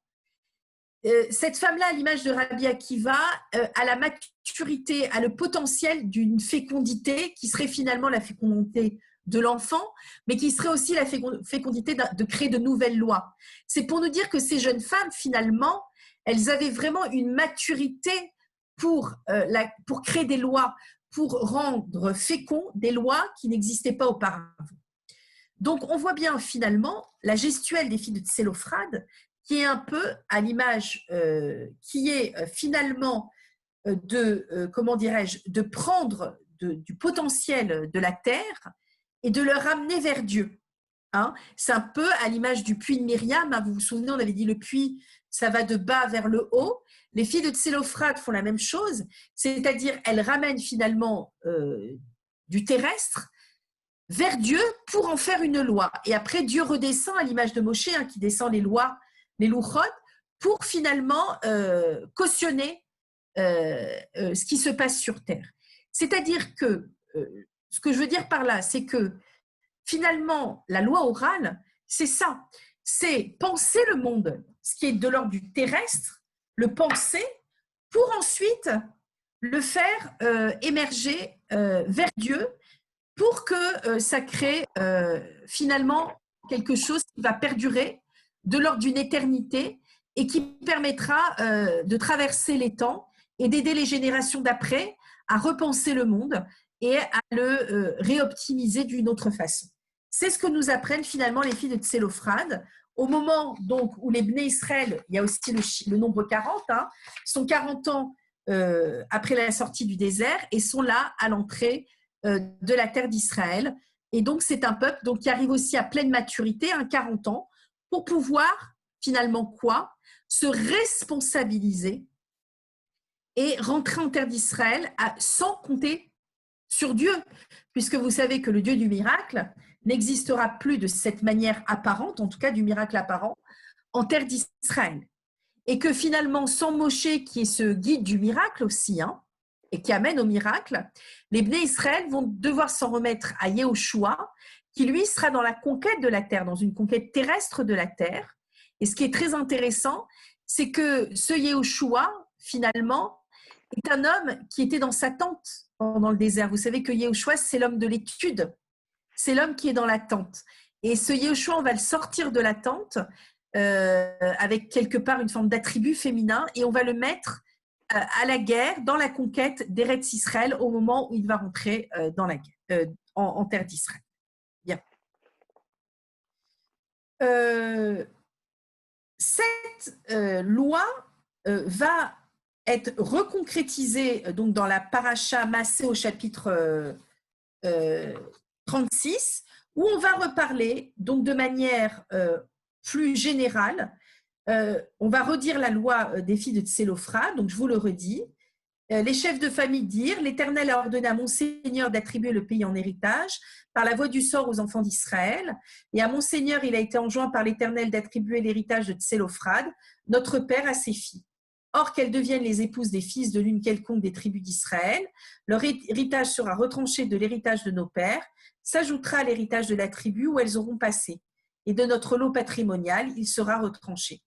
cette femme-là, à l'image de Rabbi Akiva, a la maturité, a le potentiel d'une fécondité qui serait finalement la fécondité de l'enfant, mais qui serait aussi la fécondité de créer de nouvelles lois. C'est pour nous dire que ces jeunes femmes, finalement, elles avaient vraiment une maturité pour créer des lois, pour rendre féconds des lois qui n'existaient pas auparavant. Donc, on voit bien finalement la gestuelle des filles de Tsélophrade, qui est un peu à l'image, qui est finalement de prendre du potentiel de la terre et de le ramener vers Dieu. Hein, c'est un peu à l'image du puits de Myriam. Hein, vous vous souvenez, on avait dit le puits, ça va de bas vers le haut. Les filles de Tsélophrade font la même chose, c'est-à-dire elles ramènent finalement du terrestre vers Dieu pour en faire une loi. Et après, Dieu redescend à l'image de Moshe, hein, qui descend les lois, les louchot, pour finalement cautionner ce qui se passe sur Terre. C'est-à-dire que, ce que je veux dire par là, c'est que finalement, la loi orale, c'est ça. C'est penser le monde, ce qui est de l'ordre du terrestre, le penser, pour ensuite le faire émerger vers Dieu, pour que ça crée finalement quelque chose qui va perdurer de l'ordre d'une éternité et qui permettra de traverser les temps et d'aider les générations d'après à repenser le monde et à le réoptimiser d'une autre façon. C'est ce que nous apprennent finalement les filles de Tsélophrade. Au moment donc, où les Bnei Israël, il y a aussi le nombre 40, hein, sont 40 ans après la sortie du désert et sont là à l'entrée de la terre d'Israël. Et donc, c'est un peuple donc, qui arrive aussi à pleine maturité, 40 ans, pour pouvoir finalement quoi? Se responsabiliser et rentrer en terre d'Israël sans compter sur Dieu, puisque vous savez que le Dieu du miracle n'existera plus de cette manière apparente, en tout cas du miracle apparent, en terre d'Israël. Et que finalement, sans Moshe, qui est ce guide du miracle aussi, hein, et qui amène au miracle, les Bnei Israël vont devoir s'en remettre à Yehoshua, qui lui sera dans la conquête de la terre, dans une conquête terrestre de la terre. Et ce qui est très intéressant, c'est que ce Yehoshua, finalement, est un homme qui était dans sa tente pendant le désert. Vous savez que Yehoshua, c'est l'homme de l'étude. C'est l'homme qui est dans la tente. Et ce Yehoshua, on va le sortir de la tente avec quelque part une forme d'attribut féminin et on va le mettre à la guerre, dans la conquête d'Eretz Israël au moment où il va rentrer dans la guerre, en terre d'Israël. Bien. Cette loi va être reconcrétisée donc, dans la paracha Massé au chapitre 36, où on va reparler donc, de manière plus générale. On va redire la loi des filles de Tsélophrade, donc je vous le redis. Les chefs de famille dirent « L'Éternel a ordonné à mon Seigneur d'attribuer le pays en héritage par la voie du sort aux enfants d'Israël. Et à mon Seigneur, il a été enjoint par l'Éternel d'attribuer l'héritage de Tsélophrade, notre père, à ses filles. Or, qu'elles deviennent les épouses des fils de l'une quelconque des tribus d'Israël, leur héritage sera retranché de l'héritage de nos pères, s'ajoutera à l'héritage de la tribu où elles auront passé. Et de notre lot patrimonial, il sera retranché.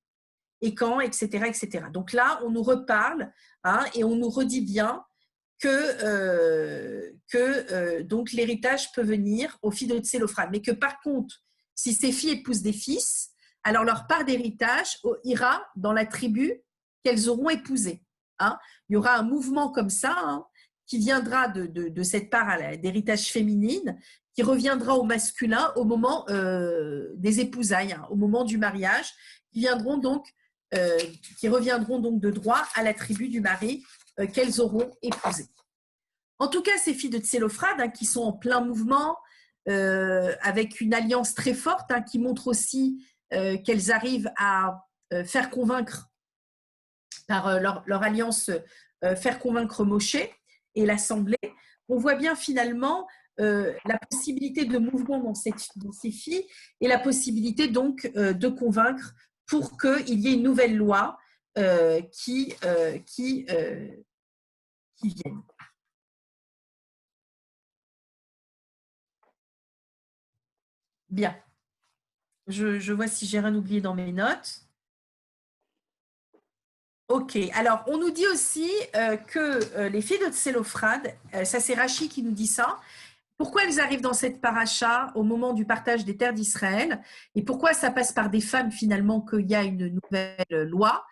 Et quand, etc., etc. » Donc là, on nous reparle hein, et on nous redit bien donc l'héritage peut venir aux filles de Tsélophrad. Mais que par contre, si ces filles épousent des fils, alors leur part d'héritage ira dans la tribu qu'elles auront épousée. Hein. Il y aura un mouvement comme ça, hein, qui viendra de cette part d'héritage féminine, qui reviendra au masculin au moment des épousailles, hein, au moment du mariage, qui reviendront donc de droit à la tribu du mari qu'elles auront épousé. En tout cas, ces filles de Tsélophrad, hein, qui sont en plein mouvement, avec une alliance très forte, hein, qui montre aussi qu'elles arrivent à faire convaincre, par leur alliance, faire convaincre Moshe et l'Assemblée. On voit bien finalement la possibilité de mouvement dans ces filles et la possibilité donc de convaincre pour qu'il y ait une nouvelle loi qui vienne. Bien. Je vois si j'ai rien oublié dans mes notes. Ok. Alors, on nous dit aussi que les filles de Tsélophrad, ça c'est Rachi qui nous dit ça, pourquoi elles arrivent dans cette paracha au moment du partage des terres d'Israël et pourquoi ça passe par des femmes finalement qu'il y a une nouvelle loi?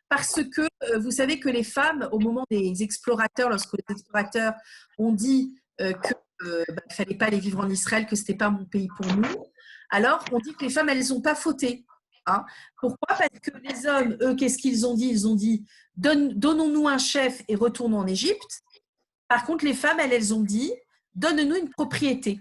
Parce que vous savez que les femmes, au moment des explorateurs, lorsque les explorateurs ont dit qu'il ne fallait pas aller vivre en Israël, que ce n'était pas mon pays pour nous, alors on dit que les femmes, elles n'ont pas fauté. Hein. Pourquoi? Parce que les hommes, eux, qu'est-ce qu'ils ont dit? Ils ont dit donnons-nous un chef et retournons en Égypte. Par contre, les femmes, elles ont dit donne-nous une propriété.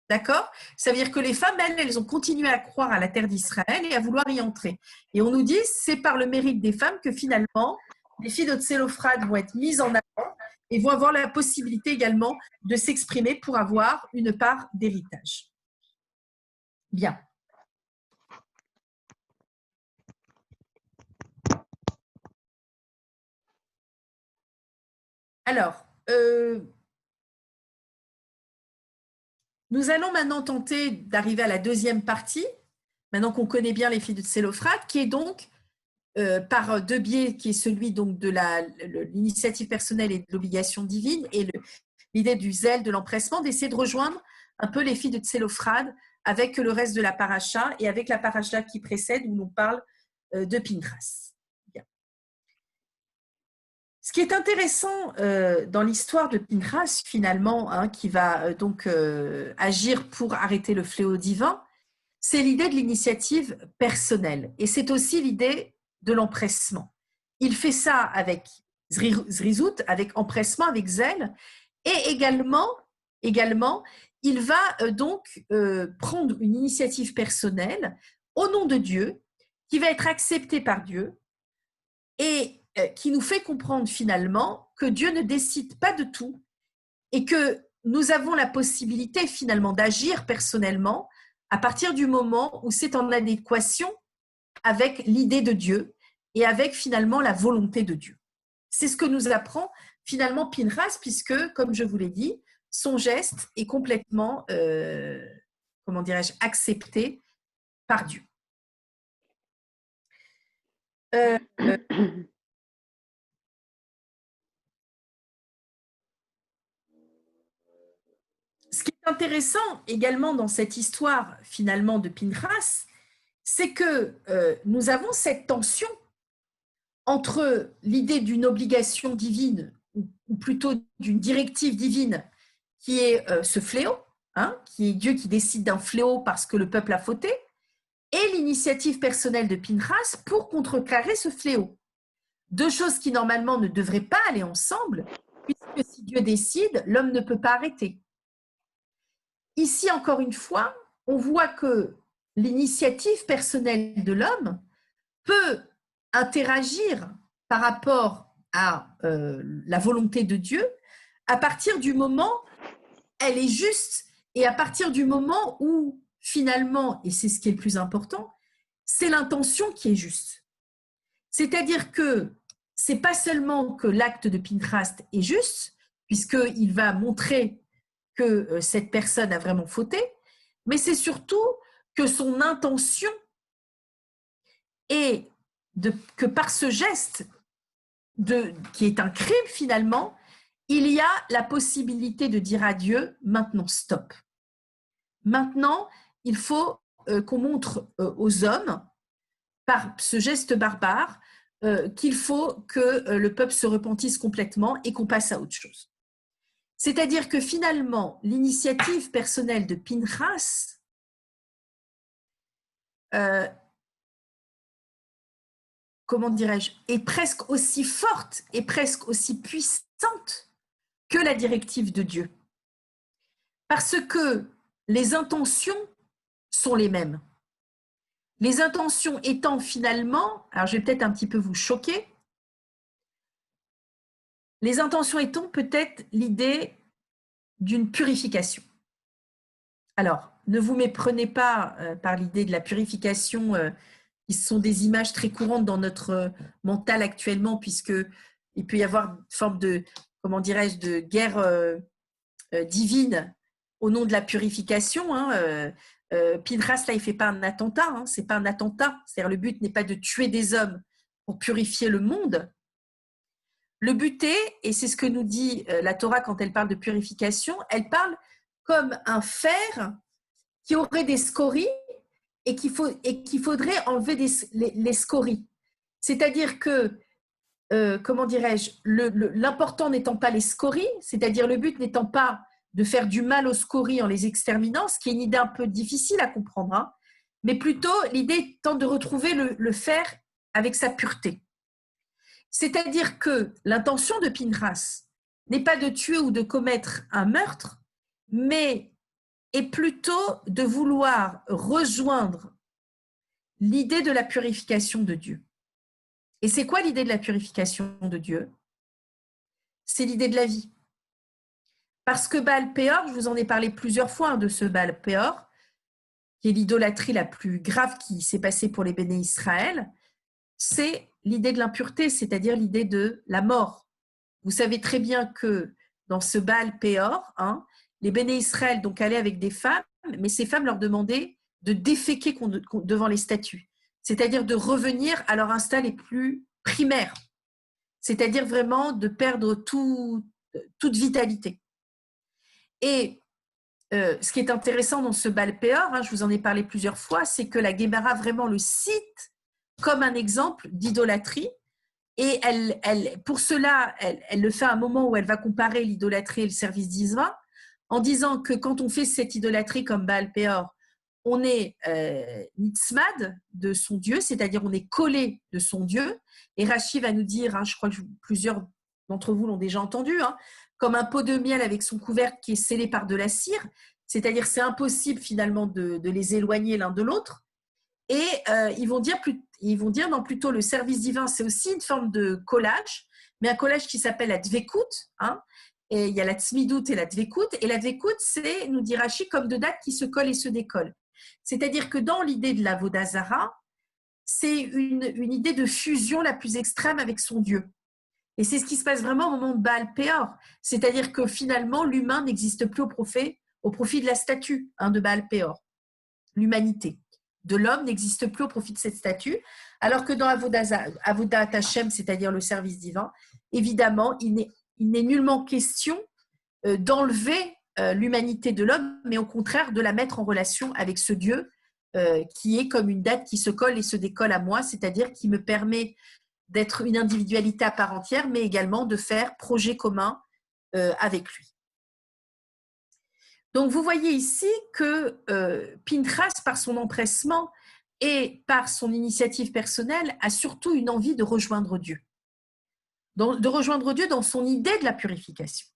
D'accord? Ça veut dire que les femmes, elles ont continué à croire à la terre d'Israël et à vouloir y entrer. Et on nous dit, c'est par le mérite des femmes que finalement, les filles de Tsélophrad vont être mises en avant et vont avoir la possibilité également de s'exprimer pour avoir une part d'héritage. Bien. Alors, nous allons maintenant tenter d'arriver à la deuxième partie, maintenant qu'on connaît bien les filles de Tsélophrad, qui est donc par deux biais, qui est celui donc de l'initiative personnelle et de l'obligation divine, et l'idée du zèle, de l'empressement, d'essayer de rejoindre un peu les filles de Tsélophrad avec le reste de la paracha et avec la paracha qui précède où l'on parle de Pinchas. Bien. Ce qui est intéressant dans l'histoire de Pinchas, finalement, hein, qui va donc agir pour arrêter le fléau divin, c'est l'idée de l'initiative personnelle. Et c'est aussi l'idée de l'empressement. Il fait ça avec zrizout, avec empressement, avec zèle, et également il va donc prendre une initiative personnelle au nom de Dieu, qui va être acceptée par Dieu, et qui nous fait comprendre finalement que Dieu ne décide pas de tout, et que nous avons la possibilité finalement d'agir personnellement à partir du moment où c'est en adéquation avec l'idée de Dieu et avec finalement la volonté de Dieu. C'est ce que nous apprend finalement Pinchas, puisque, comme je vous l'ai dit, son geste est complètement, comment dirais-je, accepté par Dieu. Ce qui est intéressant également dans cette histoire finalement de Pinchas, c'est que nous avons cette tension entre l'idée d'une obligation divine, ou plutôt d'une directive divine, qui est ce fléau, hein, qui est Dieu qui décide d'un fléau parce que le peuple a fauté, et l'initiative personnelle de Pinchas pour contrecarrer ce fléau. Deux choses qui normalement ne devraient pas aller ensemble, puisque si Dieu décide, l'homme ne peut pas arrêter. Ici, encore une fois, on voit que l'initiative personnelle de l'homme peut interagir par rapport à la volonté de Dieu à partir du moment où elle est juste et à partir du moment où finalement, et c'est ce qui est le plus important, c'est l'intention qui est juste. C'est-à-dire que ce n'est pas seulement que l'acte de Pinchas est juste, puisqu'il va montrer que cette personne a vraiment fauté, mais c'est surtout que son intention est que par ce geste, qui est un crime finalement, il y a la possibilité de dire à Dieu, maintenant stop. Maintenant, il faut qu'on montre aux hommes, par ce geste barbare, qu'il faut que le peuple se repentisse complètement et qu'on passe à autre chose. C'est-à-dire que finalement, l'initiative personnelle de Pinchas comment dirais-je, est presque aussi forte et presque aussi puissante que la directive de Dieu. Parce que les intentions sont les mêmes. Les intentions étant finalement, alors je vais peut-être un petit peu vous choquer, les intentions étant peut-être l'idée d'une purification. Alors, ne vous méprenez pas par l'idée de la purification, qui sont des images très courantes dans notre mental actuellement, puisqu'il peut y avoir une forme de, comment dirais-je, de guerre divine au nom de la purification. Pinchas, là, il ne fait pas un attentat, hein, c'est pas un attentat. C'est-à-dire, le but n'est pas de tuer des hommes pour purifier le monde. Le but est, et c'est ce que nous dit la Torah quand elle parle de purification, elle parle comme un fer qui aurait des scories et qu'il faudrait enlever les scories. C'est-à-dire que, comment dirais-je, l'important n'étant pas les scories, c'est-à-dire le but n'étant pas de faire du mal aux scories en les exterminant, ce qui est une idée un peu difficile à comprendre, hein, mais plutôt l'idée étant de retrouver le fer avec sa pureté. C'est-à-dire que l'intention de Pinchas n'est pas de tuer ou de commettre un meurtre, mais est plutôt de vouloir rejoindre l'idée de la purification de Dieu. Et c'est quoi l'idée de la purification de Dieu? C'est l'idée de la vie. Parce que Baal Péor, je vous en ai parlé plusieurs fois de ce Baal Péor, qui est l'idolâtrie la plus grave qui s'est passée pour les béné Israël, c'est l'idée de l'impureté, c'est-à-dire l'idée de la mort. Vous savez très bien que dans ce Baal Péor, les béné Israël donc allaient avec des femmes, mais ces femmes leur demandaient de déféquer devant les statues, c'est-à-dire de revenir à leur instinct les plus primaires, c'est-à-dire vraiment de perdre toute vitalité. Et ce qui est intéressant dans ce Baal Péor, je vous en ai parlé plusieurs fois, c'est que la Guémara vraiment le cite comme un exemple d'idolâtrie. Et pour cela, elle le fait à un moment où elle va comparer l'idolâtrie et le service divin, en disant que quand on fait cette idolâtrie comme Baal Péor, on est nitzmad de son Dieu, c'est-à-dire on est collé de son Dieu. Et Rashi va nous dire, je crois que plusieurs d'entre vous l'ont déjà entendu, comme un pot de miel avec son couvercle qui est scellé par de la cire, c'est-à-dire c'est impossible finalement de les éloigner l'un de l'autre. Et ils vont dire non, plutôt le service divin, c'est aussi une forme de collage, mais un collage qui s'appelle la dvekut. Et il y a la tzmidout et la dvekut. Et la dvekut, c'est, nous dit Rashi, comme deux dates qui se collent et se décollent. C'est-à-dire que dans l'idée de la Vodazara, c'est une idée de fusion la plus extrême avec son Dieu. Et c'est ce qui se passe vraiment au moment de Baal Péor. C'est-à-dire que finalement, l'humain n'existe plus au profit de la statue de Baal Péor. L'humanité de l'homme n'existe plus au profit de cette statue, alors que dans Avodat Hashem, c'est-à-dire le service divin, évidemment, il n'est nullement question d'enlever l'humanité de l'homme, mais au contraire de la mettre en relation avec ce Dieu qui est comme une date qui se colle et se décolle à moi, c'est-à-dire qui me permet d'être une individualité à part entière, mais également de faire projet commun avec lui. Donc, vous voyez ici que Pinchas, par son empressement et par son initiative personnelle, a surtout une envie de rejoindre Dieu. De rejoindre Dieu dans son idée de la purification.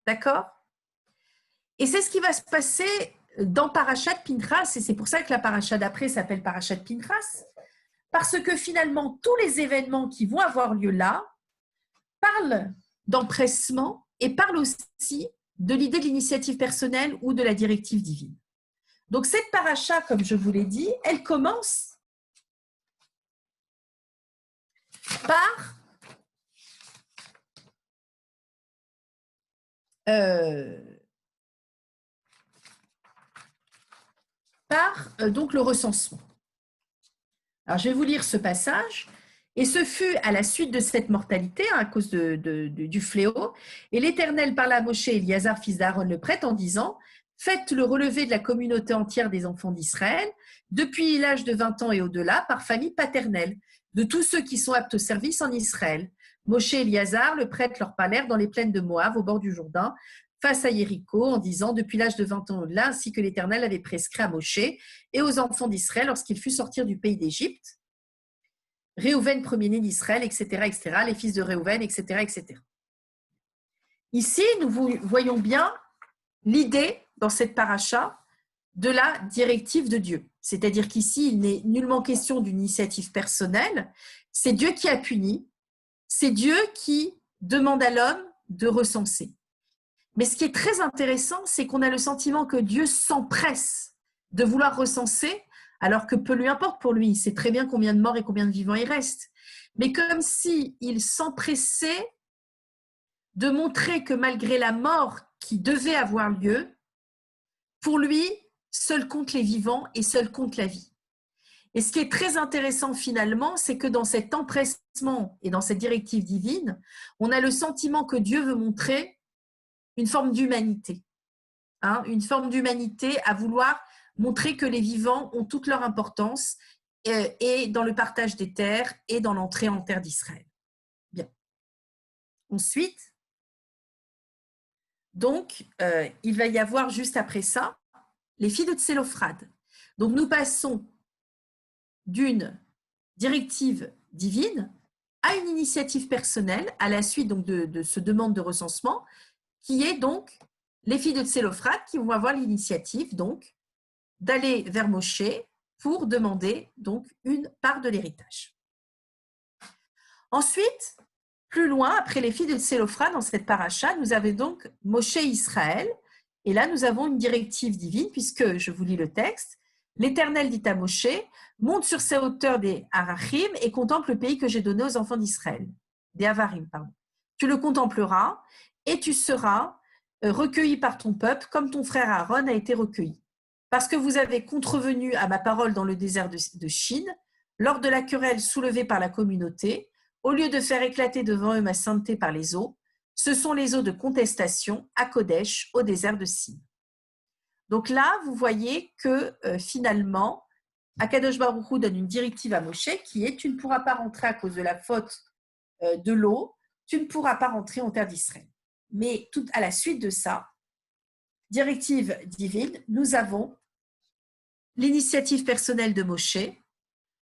D'accord? Et c'est ce qui va se passer dans Parashat Pinchas, et c'est pour ça que la paracha d'après s'appelle Parashat Pinchas, parce que finalement, tous les événements qui vont avoir lieu là parlent d'empressement et parlent aussi de l'idée de l'initiative personnelle ou de la directive divine. Donc cette paracha, comme je vous l'ai dit, elle commence par donc le recensement. Alors je vais vous lire ce passage Et ce fut à la suite de cette mortalité, à cause du fléau, et l'Éternel parla à Moshe et Éliazar, fils d'Aaron le prêtre, en disant, faites le relevé de la communauté entière des enfants d'Israël, depuis l'âge de 20 ans et au-delà, par famille paternelle, de tous ceux qui sont aptes au service en Israël. Moshe et Éliazar, le prêtre, leur parlèrent dans les plaines de Moab, au bord du Jourdain, face à Jéricho, en disant, depuis l'âge de 20 ans au-delà, ainsi que l'Éternel avait prescrit à Moshe et aux enfants d'Israël lorsqu'il fut sortir du pays d'Égypte. Réhouven, premier-né d'Israël, etc., etc., les fils de Réhouven, etc., etc. Ici, nous voyons bien l'idée, dans cette paracha, de la directive de Dieu. C'est-à-dire qu'ici, il n'est nullement question d'une initiative personnelle. C'est Dieu qui a puni. C'est Dieu qui demande à l'homme de recenser. Mais ce qui est très intéressant, c'est qu'on a le sentiment que Dieu s'empresse de vouloir recenser, alors que peu lui importe pour lui. Il sait très bien combien de morts et combien de vivants il reste. Mais comme s'il s'empressait de montrer que malgré la mort qui devait avoir lieu, pour lui, seul compte les vivants et seul compte la vie. Et ce qui est très intéressant finalement, c'est que dans cet empressement et dans cette directive divine, on a le sentiment que Dieu veut montrer une forme d'humanité. Une forme d'humanité à vouloir montrer que les vivants ont toute leur importance et dans le partage des terres et dans l'entrée en terre d'Israël. Bien. Ensuite, donc, il va y avoir juste après ça les filles de Tsélophrad. Donc, nous passons d'une directive divine à une initiative personnelle à la suite donc, de ce demande de recensement qui est donc les filles de Tsélophrad qui vont avoir l'initiative donc d'aller vers Moshe pour demander donc une part de l'héritage. Ensuite, plus loin, après les filles de Tsélophrad, dans cette paracha, nous avons donc Moshe et Israël. Et là, nous avons une directive divine, puisque, je vous lis le texte, l'Éternel dit à Moshe, monte sur ces hauteurs des Arachim et contemple le pays que j'ai donné aux enfants d'Israël. Des Avarim, pardon. Tu le contempleras et tu seras recueilli par ton peuple, comme ton frère Aaron a été recueilli. Parce que vous avez contrevenu à ma parole dans le désert de Chine, lors de la querelle soulevée par la communauté, au lieu de faire éclater devant eux ma sainteté par les eaux, ce sont les eaux de contestation à Kodesh, au désert de Sin. Donc là, vous voyez que finalement, Akadosh Baruch Hu donne une directive à Moshe qui est « tu ne pourras pas rentrer à cause de la faute de l'eau, tu ne pourras pas rentrer en terre d'Israël ». Mais tout à la suite de ça, directive divine, nous avons l'initiative personnelle de Moshe.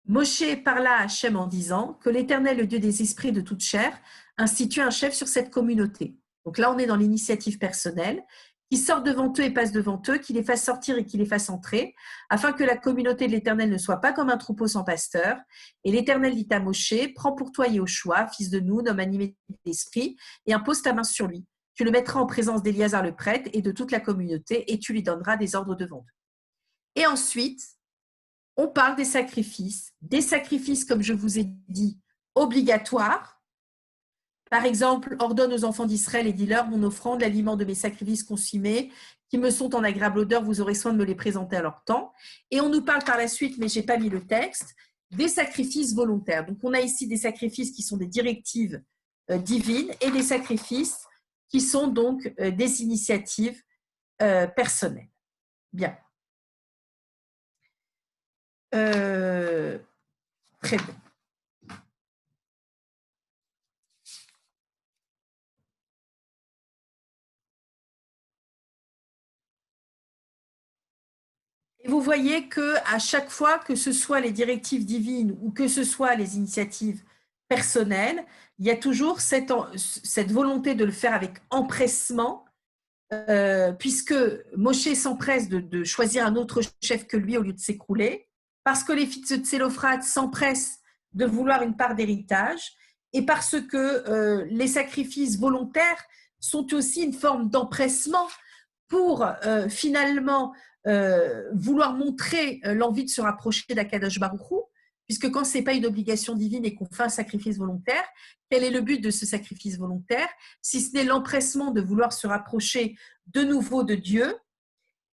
Moshe parla à Hachem en disant que l'Éternel, le Dieu des esprits de toute chair, institue un chef sur cette communauté. Donc là, on est dans l'initiative personnelle, qui sort devant eux et passe devant eux, qui les fasse sortir et qui les fasse entrer, afin que la communauté de l'Éternel ne soit pas comme un troupeau sans pasteur. Et l'Éternel dit à Moshe, prends pour toi Yehoshua, fils de Nun, homme animé d'esprit, et impose ta main sur lui. Tu le mettras en présence d'Éliazar le prêtre et de toute la communauté, et tu lui donneras des ordres devant eux. Et ensuite, on parle des sacrifices, comme je vous ai dit, obligatoires. Par exemple, ordonne aux enfants d'Israël et dis-leur, mon offrande, l'aliment de mes sacrifices consumés, qui me sont en agréable odeur, vous aurez soin de me les présenter à leur temps. Et on nous parle par la suite, mais je n'ai pas mis le texte, des sacrifices volontaires. Donc on a ici des sacrifices qui sont des directives divines et des sacrifices qui sont donc des initiatives personnelles. Bien. Très bien. Et vous voyez qu'à chaque fois, que ce soit les directives divines ou que ce soit les initiatives personnelles, il y a toujours cette volonté de le faire avec empressement, puisque Moshe s'empresse de choisir un autre chef que lui au lieu de s'écrouler, parce que les filles de Tsélophrad s'empressent de vouloir une part d'héritage, et parce que les sacrifices volontaires sont aussi une forme d'empressement pour finalement vouloir montrer l'envie de se rapprocher d'Akadosh Baruch Hu, puisque quand ce n'est pas une obligation divine et qu'on fait un sacrifice volontaire, quel est le but de ce sacrifice volontaire, si ce n'est l'empressement de vouloir se rapprocher de nouveau de Dieu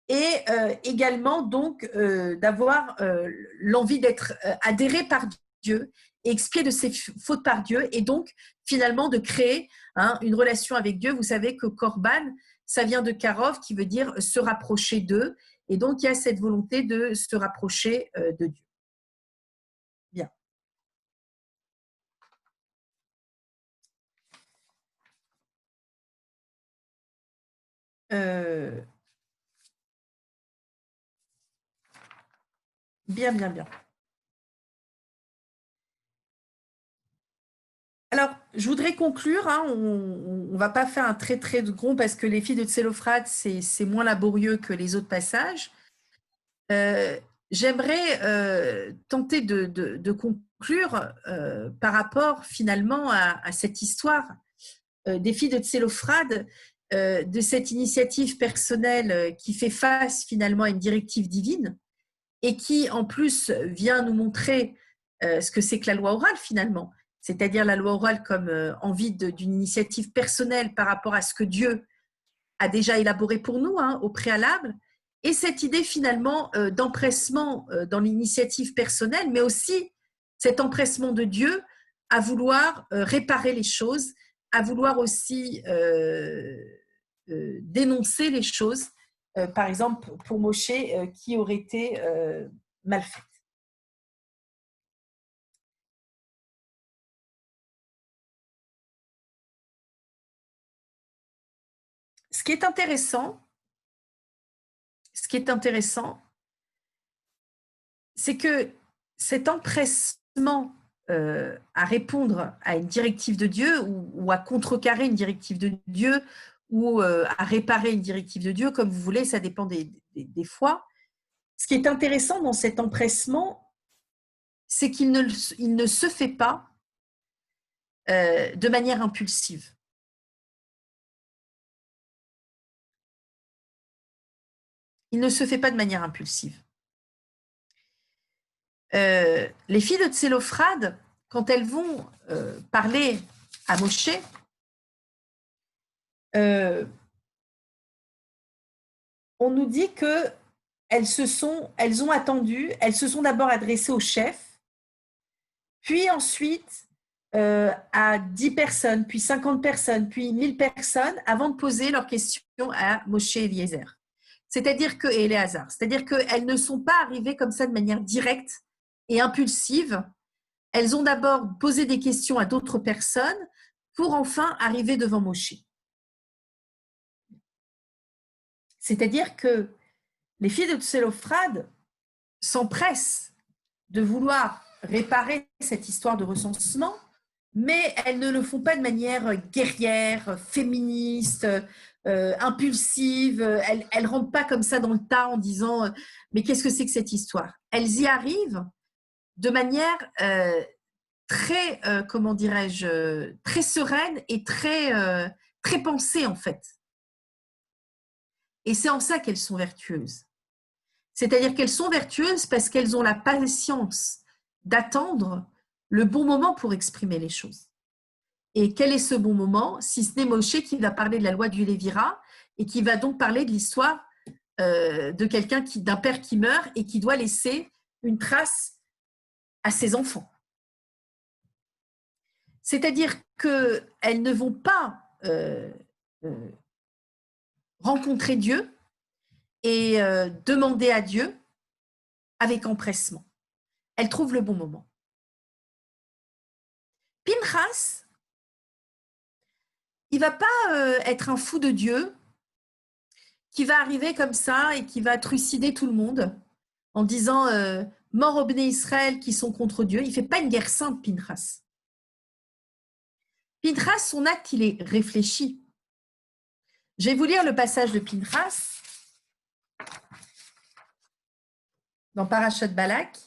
et également donc d'avoir l'envie d'être adhéré par Dieu et expier de ses fautes par Dieu, et donc finalement de créer une relation avec Dieu. Vous savez que Korban, ça vient de Karov, qui veut dire se rapprocher d'eux, et donc il y a cette volonté de se rapprocher de Dieu. Bien. Bien, bien, bien. Alors, je voudrais conclure. On ne va pas faire un très très gros parce que les filles de Tsélophrate, c'est moins laborieux que les autres passages. J'aimerais tenter de conclure par rapport finalement à cette histoire des filles de Tsélophrate, de cette initiative personnelle qui fait face finalement à une directive divine et qui en plus vient nous montrer ce que c'est que la loi orale finalement, c'est-à-dire la loi orale comme envie d'une initiative personnelle par rapport à ce que Dieu a déjà élaboré pour nous au préalable, et cette idée finalement d'empressement dans l'initiative personnelle, mais aussi cet empressement de Dieu à vouloir réparer les choses, à vouloir aussi dénoncer les choses, par exemple pour Moshe qui aurait été mal faites. Ce qui est intéressant, c'est que cet empressement à répondre à une directive de Dieu ou à contrecarrer une directive de Dieu ou à réparer une directive de Dieu, comme vous voulez, ça dépend des fois. Ce qui est intéressant dans cet empressement, c'est qu'il ne se fait pas de manière impulsive. Il ne se fait pas de manière impulsive. Les filles de Tsélophrate, quand elles vont parler à Moshe, on nous dit qu'elles se sont d'abord adressées au chef, puis ensuite à 10 personnes, puis 50 personnes, puis 1000 personnes, avant de poser leurs questions à Moshe et Eliezer. Et Éléazar. C'est-à-dire qu'elles ne sont pas arrivées comme ça de manière directe et impulsive. Elles ont d'abord posé des questions à d'autres personnes pour enfin arriver devant Moshe. C'est-à-dire que les filles de Tsélophrate s'empressent de vouloir réparer cette histoire de recensement, mais elles ne le font pas de manière guerrière, féministe, impulsive. Elles ne rentrent pas comme ça dans le tas en disant « mais qu'est-ce que c'est que cette histoire ?» Elles y arrivent de manière très, comment dirais-je, très sereine et très pensée en fait. Et c'est en ça qu'elles sont vertueuses. C'est-à-dire qu'elles sont vertueuses parce qu'elles ont la patience d'attendre le bon moment pour exprimer les choses. Et quel est ce bon moment, si ce n'est Moshe qui va parler de la loi du Lévira et qui va donc parler de l'histoire d'un père qui meurt et qui doit laisser une trace à ses enfants. C'est-à-dire qu'elles ne vont pas rencontrer Dieu et demander à Dieu avec empressement. Elles trouvent le bon moment. Pinchas, il ne va pas être un fou de Dieu qui va arriver comme ça et qui va trucider tout le monde en disant mort aux Béné Israël qui sont contre Dieu. Il ne fait pas une guerre sainte, Pinchas. Pinchas, son acte, il est réfléchi. Je vais vous lire le passage de Pinchas dans Parashat Balak.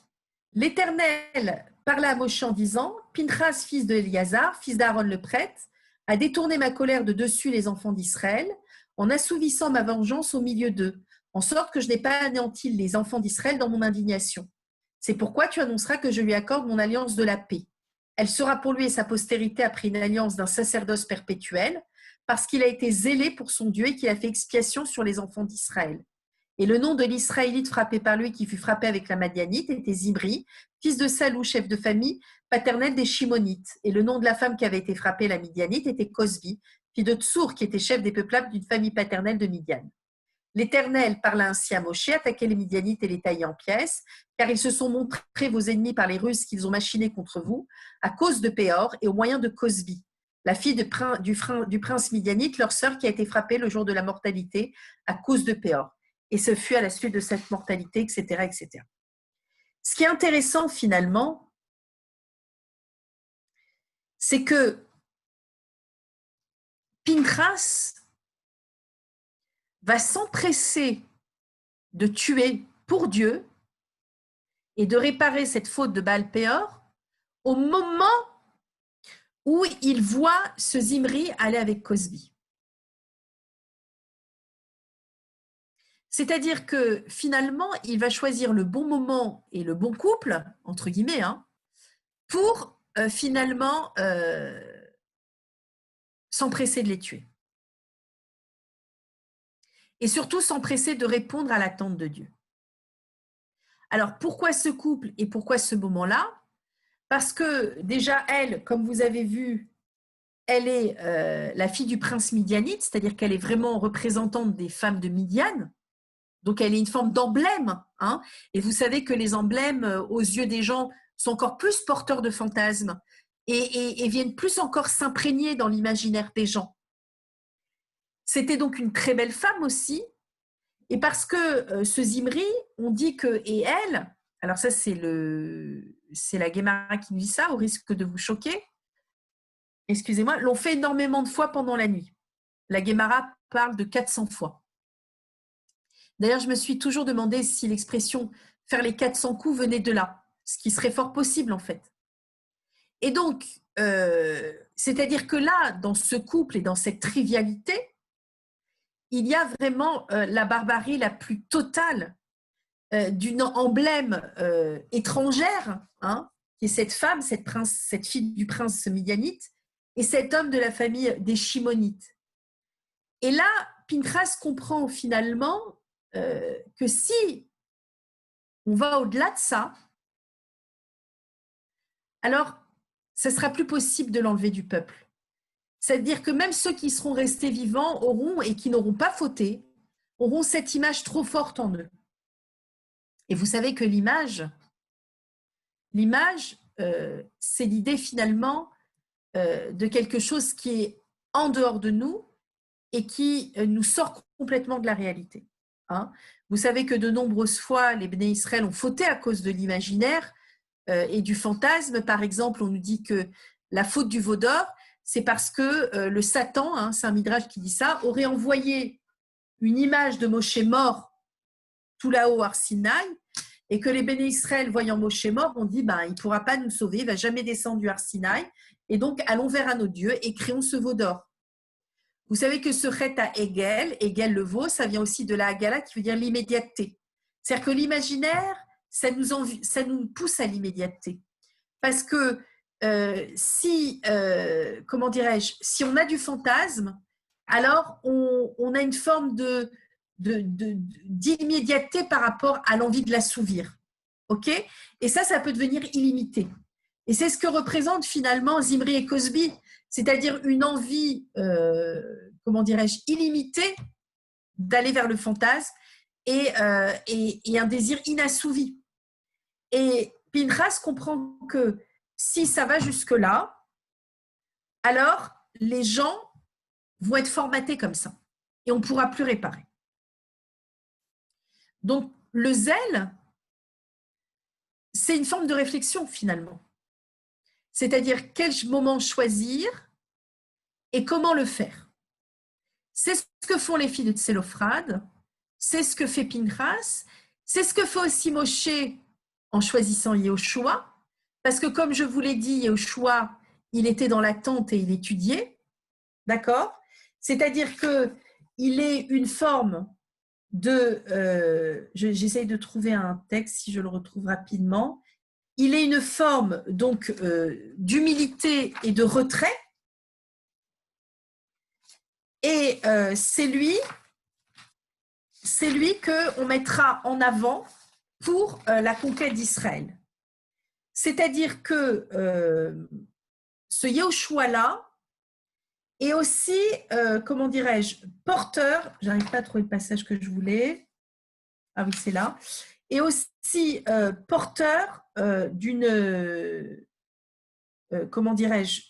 L'Éternel parla à Moshe en disant « Pinchas, fils de Éliazar, fils d'Aaron le prêtre, a détourné ma colère de dessus les enfants d'Israël, en assouvissant ma vengeance au milieu d'eux, en sorte que je n'ai pas anéanti les enfants d'Israël dans mon indignation. C'est pourquoi tu annonceras que je lui accorde mon alliance de la paix. Elle sera pour lui et sa postérité après une alliance d'un sacerdoce perpétuel, parce qu'il a été zélé pour son Dieu et qu'il a fait expiation sur les enfants d'Israël. Et le nom de l'Israélite frappé par lui, qui fut frappé avec la Madianite, était Zimri, fils de Salou, chef de famille, paternel des Shimonites. Et le nom de la femme qui avait été frappée, la Midianite, était Cosbi, fille de Tsour, qui était chef des peuplables d'une famille paternelle de Midian. L'Éternel parla ainsi à Moshe: attaquez les Midianites et les taillez en pièces, car ils se sont montrés vos ennemis par les ruses qu'ils ont machinées contre vous, à cause de Péor et au moyen de Cosbi, la fille du prince Midianite, leur sœur, qui a été frappée le jour de la mortalité à cause de Péor. Et ce fut à la suite de cette mortalité, etc., etc. Ce qui est intéressant finalement, c'est que Pinchas va s'empresser de tuer pour Dieu et de réparer cette faute de Baal-Péor au moment où il voit ce Zimri aller avec Cosbi. C'est-à-dire que finalement, il va choisir le bon moment et le bon couple, entre guillemets, pour finalement s'empresser de les tuer. Et surtout s'empresser de répondre à l'attente de Dieu. Alors, pourquoi ce couple et pourquoi ce moment-là? Parce que déjà, elle, comme vous avez vu, elle est la fille du prince midianite, c'est-à-dire qu'elle est vraiment représentante des femmes de Midian. Donc, elle est une forme d'emblème. Et vous savez que les emblèmes, aux yeux des gens, sont encore plus porteurs de fantasmes et viennent plus encore s'imprégner dans l'imaginaire des gens. C'était donc une très belle femme aussi. Et parce que ce Zimri, on dit que, et elle, alors ça c'est la Guémara qui nous dit ça, au risque de vous choquer, excusez-moi, l'ont fait énormément de fois pendant la nuit. La Guémara parle de 400 fois. D'ailleurs, je me suis toujours demandé si l'expression « faire les 400 coups » venait de là, ce qui serait fort possible en fait. Et donc, c'est-à-dire que là, dans ce couple et dans cette trivialité, il y a vraiment la barbarie la plus totale d'une emblème étrangère, qui est cette femme, cette fille du prince midianite, et cet homme de la famille des Shimonites. Et là, Pinchas comprend finalement que si on va au-delà de ça, alors ce ne sera plus possible de l'enlever du peuple. C'est-à-dire que même ceux qui seront restés vivants auront, et qui n'auront pas fauté, auront cette image trop forte en eux. Et vous savez que l'image, c'est l'idée finalement de quelque chose qui est en dehors de nous et qui nous sort complètement de la réalité. Vous savez que de nombreuses fois, les Béné Israël ont fauté à cause de l'imaginaire et du fantasme. Par exemple, on nous dit que la faute du veau d'or, c'est parce que le Satan, c'est un midrash qui dit ça, aurait envoyé une image de Moshe mort tout là-haut à Sinaï, et que les Béné Israël, voyant Moshe mort, ont dit il ne pourra pas nous sauver, il ne va jamais descendre du Har Sinaï, et donc allons vers un autre Dieu et créons ce veau d'or. Vous savez que ce chet à Egel le veau, ça vient aussi de la Hagala qui veut dire l'immédiateté. C'est-à-dire que l'imaginaire, ça nous pousse à l'immédiateté. Parce que si on a du fantasme, alors on a une forme d'immédiateté par rapport à l'envie de l'assouvir. Okay ? Et ça peut devenir illimité. Et c'est ce que représentent finalement Zimri et Cosbi, c'est-à-dire une envie, illimitée d'aller vers le fantasme et un désir inassouvi. Et Pinchas comprend que si ça va jusque-là, alors les gens vont être formatés comme ça et on ne pourra plus réparer. Donc, le zèle, c'est une forme de réflexion finalement. C'est-à-dire quel moment choisir et comment le faire. C'est ce que font les filles de Tsélophrade, c'est ce que fait Pinchas, c'est ce que fait aussi Moshe en choisissant Yehoshua, parce que comme je vous l'ai dit, Yehoshua, il était dans la tente et il étudiait, d'accord ? C'est-à-dire qu'il est une forme de... j'essaye de trouver un texte, si je le retrouve rapidement. Il est une forme donc d'humilité et de retrait. Et c'est lui c'est lui qu'on mettra en avant pour la conquête d'Israël. C'est-à-dire que ce Yehoshua-là est aussi, comment dirais-je, porteur, j'arrive pas à trouver le passage que je voulais, ah oui, c'est là, et aussi porteur d'une, comment dirais-je,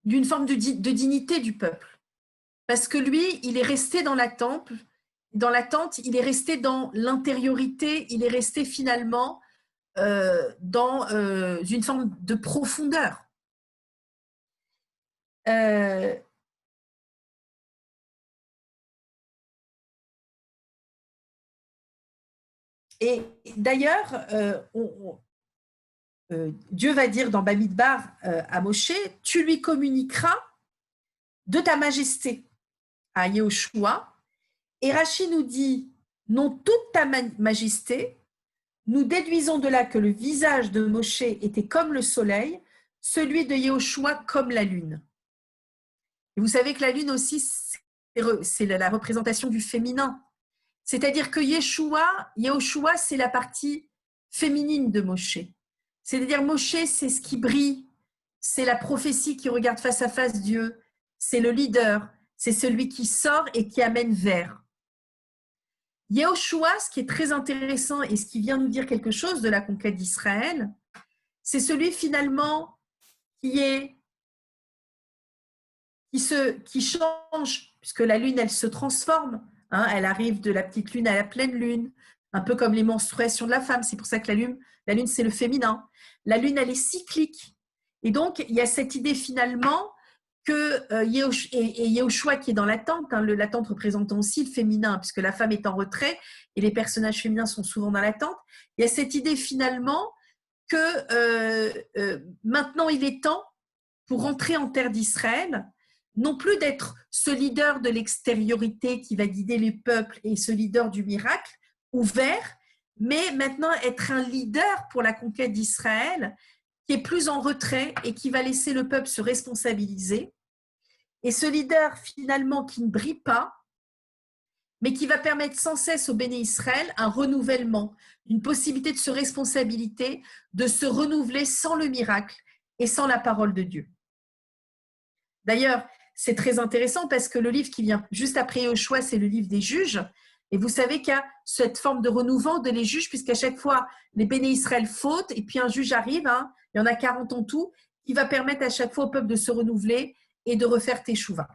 d'une forme de dignité du peuple. Parce que lui, il est resté dans l'attente, il est resté dans l'intériorité, il est resté finalement dans une forme de profondeur. Et d'ailleurs, Dieu va dire dans Bamidbar à Moshe, tu lui communiqueras de ta majesté à Yehoshua. Et Rachi nous dit, non toute ta majesté, nous déduisons de là que le visage de Moshe était comme le soleil, celui de Yehoshua comme la lune. Et vous savez que la lune aussi, c'est la représentation du féminin. C'est-à-dire que Yehoshua, c'est la partie féminine de Moshe. C'est-à-dire Moshe, c'est ce qui brille, c'est la prophétie qui regarde face à face Dieu, c'est le leader, c'est celui qui sort et qui amène vers. Yehoshua, ce qui est très intéressant et ce qui vient nous dire quelque chose de la conquête d'Israël, c'est celui finalement qui change, puisque la lune, elle se transforme. Hein, elle arrive de la petite lune à la pleine lune, un peu comme les menstruations de la femme. C'est pour ça que la lune, c'est le féminin. La lune, elle est cyclique. Et donc, il y a cette idée finalement que Yehoshua qui est dans l'attente, hein, l'attente représentant aussi le féminin, puisque la femme est en retrait et les personnages féminins sont souvent dans l'attente. Il y a cette idée finalement que maintenant il est temps pour rentrer en terre d'Israël, non plus d'être ce leader de l'extériorité qui va guider les peuples et ce leader du miracle ouvert, mais maintenant être un leader pour la conquête d'Israël qui est plus en retrait et qui va laisser le peuple se responsabiliser. Et ce leader finalement qui ne brille pas, mais qui va permettre sans cesse au béné Israël un renouvellement, une possibilité de se responsabiliser, de se renouveler sans le miracle et sans la parole de Dieu. D'ailleurs, c'est très intéressant parce que le livre qui vient juste après Yehoshua, c'est le livre des juges. Et vous savez qu'il y a cette forme de renouveau de les juges, puisqu'à chaque fois, les béné Israël fautent, et puis un juge arrive, hein, il y en a 40 en tout, qui va permettre à chaque fois au peuple de se renouveler et de refaire teshuva.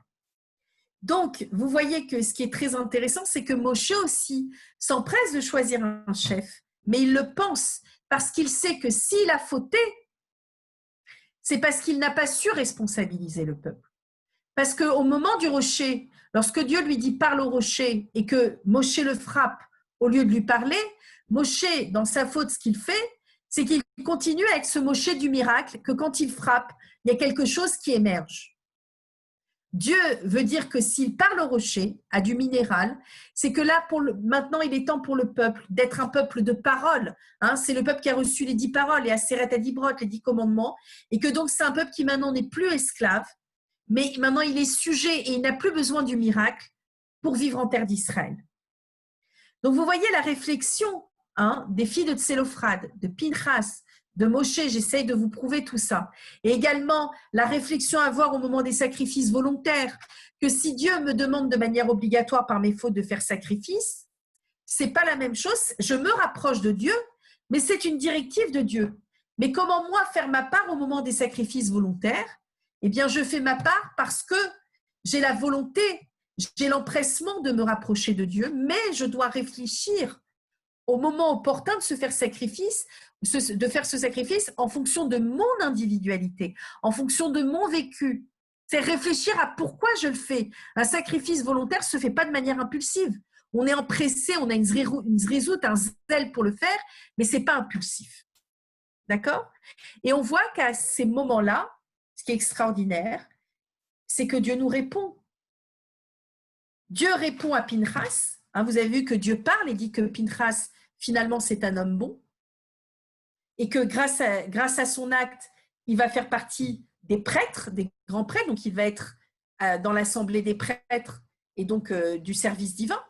Donc, vous voyez que ce qui est très intéressant, c'est que Moshe aussi s'empresse de choisir un chef, mais il le pense parce qu'il sait que s'il a fauté, c'est parce qu'il n'a pas su responsabiliser le peuple. Parce qu'au moment du rocher, lorsque Dieu lui dit « parle au rocher » et que Moshe le frappe au lieu de lui parler, Moshe, dans sa faute, ce qu'il fait, c'est qu'il continue avec ce Moshe du miracle, que quand il frappe, il y a quelque chose qui émerge. Dieu veut dire que s'il parle au rocher, à du minéral, c'est que là, maintenant, il est temps pour le peuple d'être un peuple de parole. Hein, c'est le peuple qui a reçu les 10 paroles, les Aseret Adibrot, les 10 commandements, et que donc c'est un peuple qui maintenant n'est plus esclave, mais maintenant il est sujet et il n'a plus besoin du miracle pour vivre en terre d'Israël. Donc vous voyez la réflexion des filles de Tselophrad, de Pinchas, de Moshe, j'essaye de vous prouver tout ça. Et également la réflexion à avoir au moment des sacrifices volontaires, que si Dieu me demande de manière obligatoire par mes fautes de faire sacrifice, c'est pas la même chose, je me rapproche de Dieu, mais c'est une directive de Dieu. Mais comment moi faire ma part au moment des sacrifices volontaires? Eh bien, je fais ma part parce que j'ai la volonté, j'ai l'empressement de me rapprocher de Dieu, mais je dois réfléchir au moment opportun de faire ce sacrifice en fonction de mon individualité, en fonction de mon vécu. C'est réfléchir à pourquoi je le fais. Un sacrifice volontaire ne se fait pas de manière impulsive. On est empressé, on a une zrizout, un zèle pour le faire, mais ce n'est pas impulsif. D'accord? Et on voit qu'à ces moments-là, ce qui est extraordinaire, c'est que Dieu nous répond. Dieu répond à Pinchas. Vous avez vu que Dieu parle et dit que Pinchas, finalement, c'est un homme bon. Et que grâce à son acte, il va faire partie des prêtres, des grands prêtres. Donc, il va être dans l'assemblée des prêtres et donc du service divin.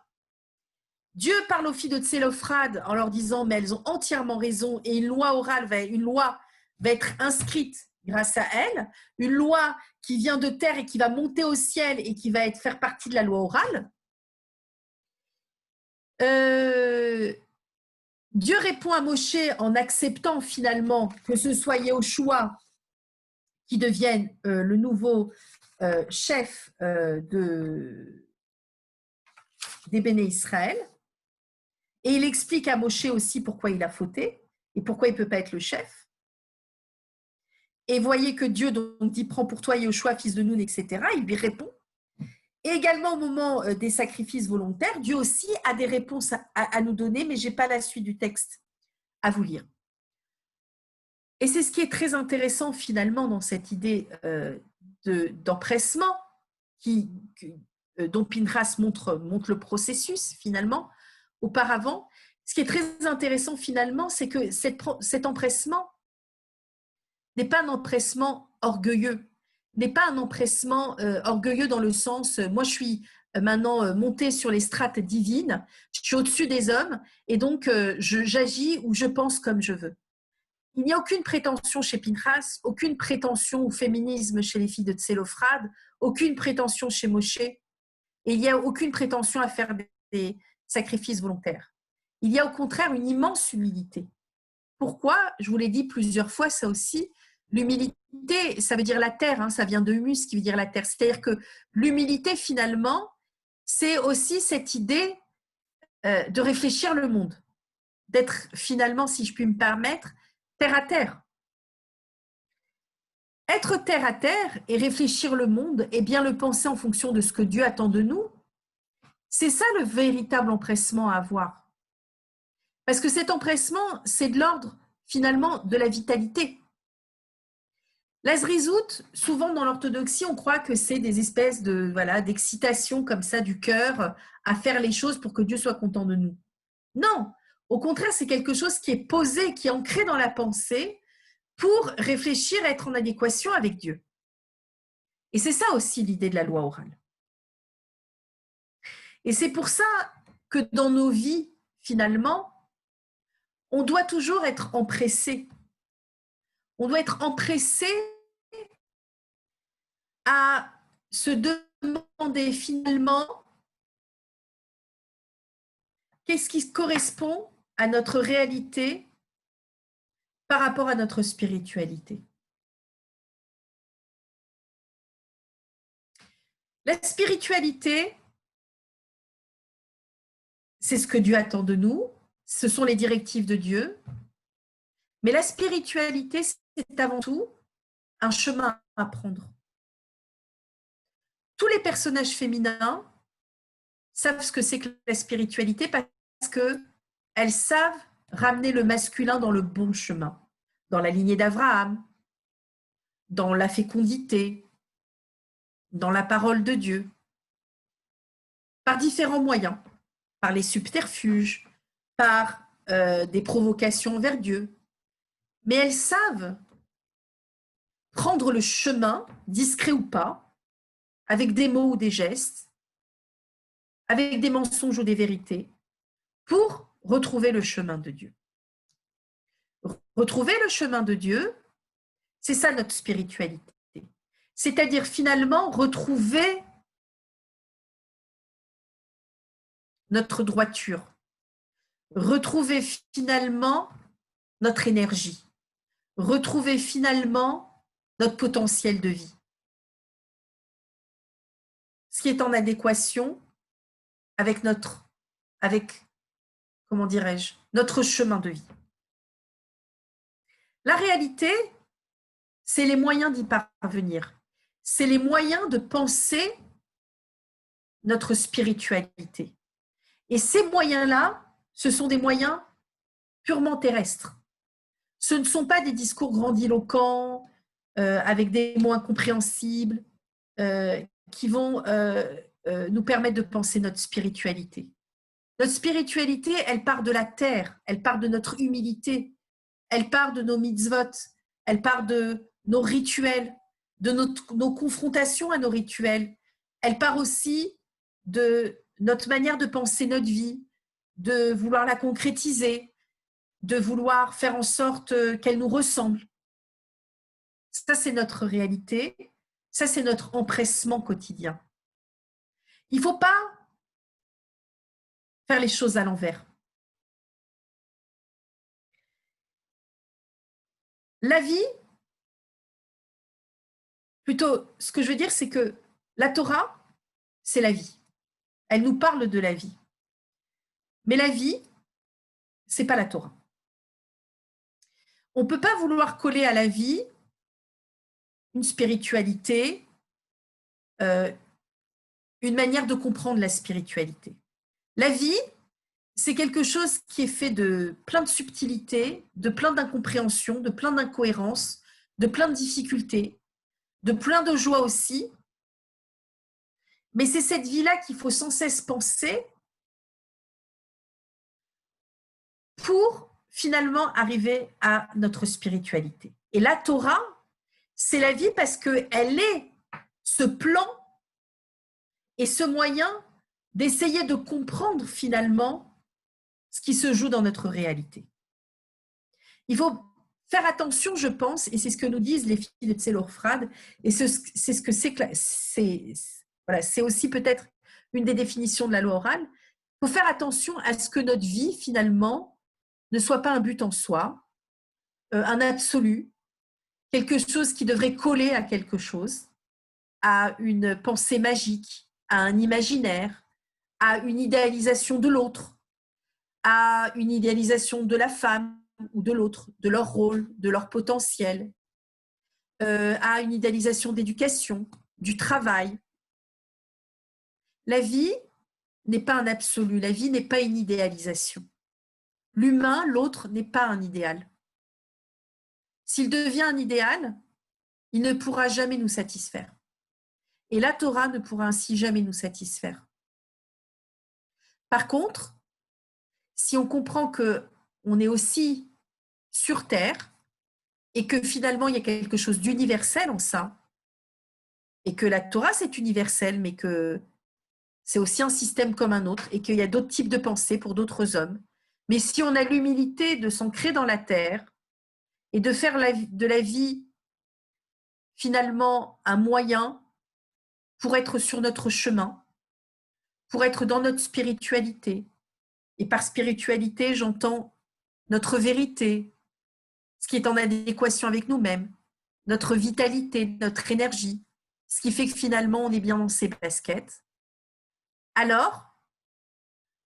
Dieu parle aux filles de Tsélophrade en leur disant mais elles ont entièrement raison et une loi orale, une loi va être inscrite grâce à elles, une loi qui vient de terre et qui va monter au ciel et qui va faire partie de la loi orale. Dieu répond à Moshe en acceptant finalement que ce soit Yehoshua qui devienne le nouveau chef des Béné Israël. Et il explique à Moshe aussi pourquoi il a fauté et pourquoi il ne peut pas être le chef. Et voyez que Dieu donc dit « Prends pour toi Yehoshua, fils de Nun, etc. » Il lui répond. Et également au moment des sacrifices volontaires, Dieu aussi a des réponses à nous donner, mais je n'ai pas la suite du texte à vous lire. Et c'est ce qui est très intéressant finalement dans cette idée d'empressement dont Pinchas montre le processus finalement. Auparavant, ce qui est très intéressant finalement, c'est que cet empressement n'est pas un empressement orgueilleux, n'est pas un empressement orgueilleux dans le sens moi je suis maintenant montée sur les strates divines, je suis au-dessus des hommes et donc j'agis ou je pense comme je veux. Il n'y a aucune prétention chez Pinchas, aucune prétention au féminisme chez les filles de Tsélophrade, aucune prétention chez Moshe, et il n'y a aucune prétention à faire des sacrifices volontaires. Il y a au contraire une immense humilité. Pourquoi? Je vous l'ai dit plusieurs fois, ça aussi, l'humilité, ça veut dire la terre, hein, ça vient de humus qui veut dire la terre. C'est-à-dire que l'humilité, finalement, c'est aussi cette idée de réfléchir le monde, d'être finalement, si je puis me permettre, terre à terre. Être terre à terre et réfléchir le monde et bien le penser en fonction de ce que Dieu attend de nous, c'est ça le véritable empressement à avoir. Parce que cet empressement, c'est de l'ordre finalement de la vitalité. La zrizout, souvent dans l'orthodoxie, on croit que c'est des espèces d'excitation comme ça du cœur à faire les choses pour que Dieu soit content de nous. Non, au contraire, c'est quelque chose qui est posé, qui est ancré dans la pensée pour réfléchir à être en adéquation avec Dieu. Et c'est ça aussi l'idée de la loi orale. Et c'est pour ça que dans nos vies, finalement, on doit toujours être empressé. On doit être empressé à se demander finalement qu'est-ce qui correspond à notre réalité par rapport à notre spiritualité. La spiritualité, c'est ce que Dieu attend de nous, ce sont les directives de Dieu, mais la spiritualité, c'est avant tout un chemin à prendre. Tous les personnages féminins savent ce que c'est que la spiritualité parce qu'elles savent ramener le masculin dans le bon chemin, dans la lignée d'Abraham, dans la fécondité, dans la parole de Dieu, par différents moyens, par les subterfuges, par des provocations vers Dieu. Mais elles savent prendre le chemin, discret ou pas, avec des mots ou des gestes, avec des mensonges ou des vérités, pour retrouver le chemin de Dieu. Retrouver le chemin de Dieu, c'est ça notre spiritualité. C'est-à-dire finalement retrouver notre droiture, retrouver finalement notre énergie, retrouver finalement notre potentiel de vie. Ce qui est en adéquation avec notre chemin de vie. La réalité, c'est les moyens d'y parvenir. C'est les moyens de penser notre spiritualité. Et ces moyens-là, ce sont des moyens purement terrestres. Ce ne sont pas des discours grandiloquents, avec des mots incompréhensibles, qui vont nous permettre de penser notre spiritualité. Notre spiritualité, elle part de la terre, elle part de notre humilité, elle part de nos mitzvot, elle part de nos rituels, de nos confrontations à nos rituels, elle part aussi de notre manière de penser notre vie, de vouloir la concrétiser, de vouloir faire en sorte qu'elle nous ressemble. Ça, c'est notre réalité. Ça, c'est notre empressement quotidien. Il ne faut pas faire les choses à l'envers. La vie, plutôt, ce que je veux dire, c'est que la Torah, c'est la vie. Elle nous parle de la vie. Mais la vie, ce n'est pas la Torah. On ne peut pas vouloir coller à la vie une spiritualité, une manière de comprendre la spiritualité. La vie, c'est quelque chose qui est fait de plein de subtilités, de plein d'incompréhensions, de plein d'incohérences, de plein de difficultés, de plein de joies aussi. Mais c'est cette vie-là qu'il faut sans cesse penser pour finalement arriver à notre spiritualité. Et la Torah, c'est la vie parce qu'elle est ce plan et ce moyen d'essayer de comprendre finalement ce qui se joue dans notre réalité. Il faut faire attention, je pense, et c'est ce que nous disent les filles de Tselorfrad, et c'est ce que c'est aussi peut-être une des définitions de la loi orale. Il faut faire attention à ce que notre vie, finalement, ne soit pas un but en soi, un absolu, quelque chose qui devrait coller à quelque chose, à une pensée magique, à un imaginaire, à une idéalisation de l'autre, à une idéalisation de la femme ou de l'autre, de leur rôle, de leur potentiel, à une idéalisation d'éducation, du travail. La vie n'est pas un absolu, la vie n'est pas une idéalisation. L'humain, l'autre, n'est pas un idéal. S'il devient un idéal, il ne pourra jamais nous satisfaire. Et la Torah ne pourra ainsi jamais nous satisfaire. Par contre, si on comprend qu'on est aussi sur Terre et que finalement il y a quelque chose d'universel en ça, et que la Torah c'est universel, mais que c'est aussi un système comme un autre, et qu'il y a d'autres types de pensées pour d'autres hommes. Mais si on a l'humilité de s'ancrer dans la Terre et de faire de la vie finalement un moyen pour être sur notre chemin, pour être dans notre spiritualité, et par spiritualité j'entends notre vérité, ce qui est en adéquation avec nous-mêmes, notre vitalité, notre énergie, ce qui fait que finalement on est bien dans ses baskets, alors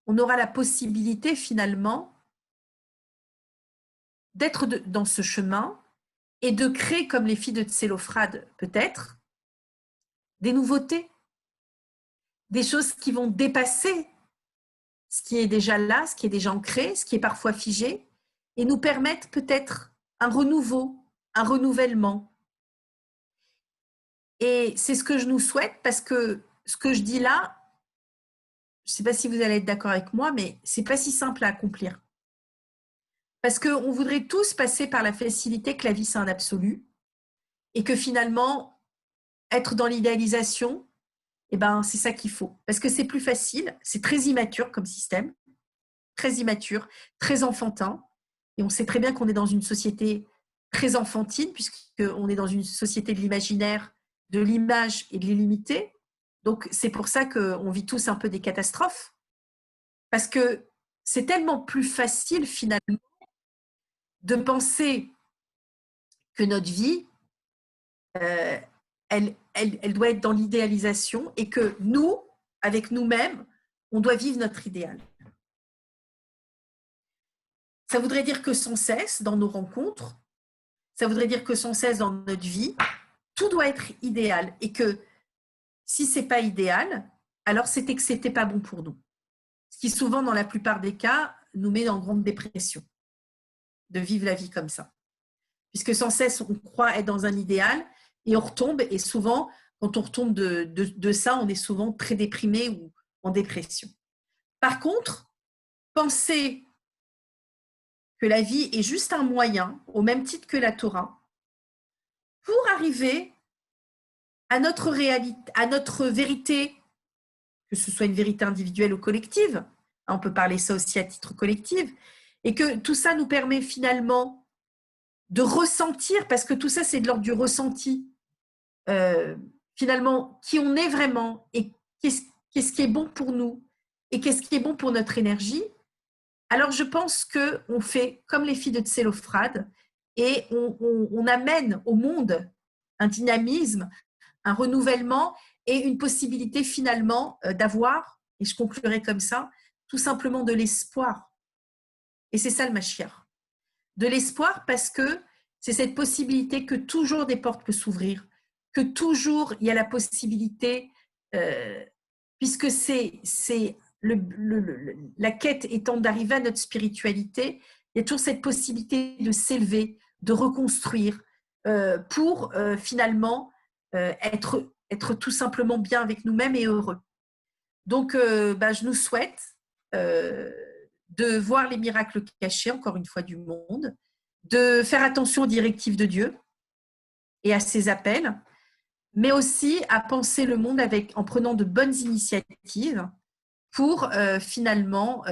on aura la possibilité finalement d'être dans ce chemin et de créer, comme les filles de Tselofrad peut-être, des nouveautés, des choses qui vont dépasser ce qui est déjà là, ce qui est déjà ancré, ce qui est parfois figé, et nous permettre peut-être un renouveau, un renouvellement. Et c'est ce que je nous souhaite, parce que ce que je dis là, je ne sais pas si vous allez être d'accord avec moi, mais ce n'est pas si simple à accomplir. Parce qu'on voudrait tous passer par la facilité que la vie, c'est un absolu, et que finalement, être dans l'idéalisation, eh ben, c'est ça qu'il faut. Parce que c'est plus facile, c'est très immature comme système, très immature, très enfantin, et on sait très bien qu'on est dans une société très enfantine, puisqu'on est dans une société de l'imaginaire, de l'image et de l'illimité. Donc, c'est pour ça qu'on vit tous un peu des catastrophes. Parce que c'est tellement plus facile, finalement, de penser que notre vie, elle doit être dans l'idéalisation et que nous, avec nous-mêmes, on doit vivre notre idéal. Ça voudrait dire que sans cesse, dans nos rencontres, ça voudrait dire que sans cesse dans notre vie, tout doit être idéal et que si ce n'est pas idéal, alors c'était que ce n'était pas bon pour nous. Ce qui souvent, dans la plupart des cas, nous met en grande dépression de vivre la vie comme ça. Puisque sans cesse, on croit être dans un idéal et on retombe. Et souvent, quand on retombe de ça, on est souvent très déprimé ou en dépression. Par contre, penser que la vie est juste un moyen, au même titre que la Torah, pour arriver à notre réalité, à notre vérité, que ce soit une vérité individuelle ou collective. On peut parler ça aussi à titre collectif. Et que tout ça nous permet finalement de ressentir, parce que tout ça, c'est de l'ordre du ressenti, finalement, qui on est vraiment et qu'est-ce qui est bon pour nous et qu'est-ce qui est bon pour notre énergie. Alors, je pense qu'on fait comme les filles de Tsélophrade et on amène au monde un dynamisme, un renouvellement et une possibilité finalement d'avoir, et je conclurai comme ça, tout simplement de l'espoir. Et c'est ça le Mashiach. De l'espoir parce que c'est cette possibilité que toujours des portes peuvent s'ouvrir, que toujours il y a la possibilité, puisque la quête étant d'arriver à notre spiritualité, il y a toujours cette possibilité de s'élever, de reconstruire, pour finalement être tout simplement bien avec nous-mêmes et heureux. Donc, je nous souhaite de voir les miracles cachés, encore une fois, du monde, de faire attention aux directives de Dieu et à ses appels, mais aussi à penser le monde en prenant de bonnes initiatives pour finalement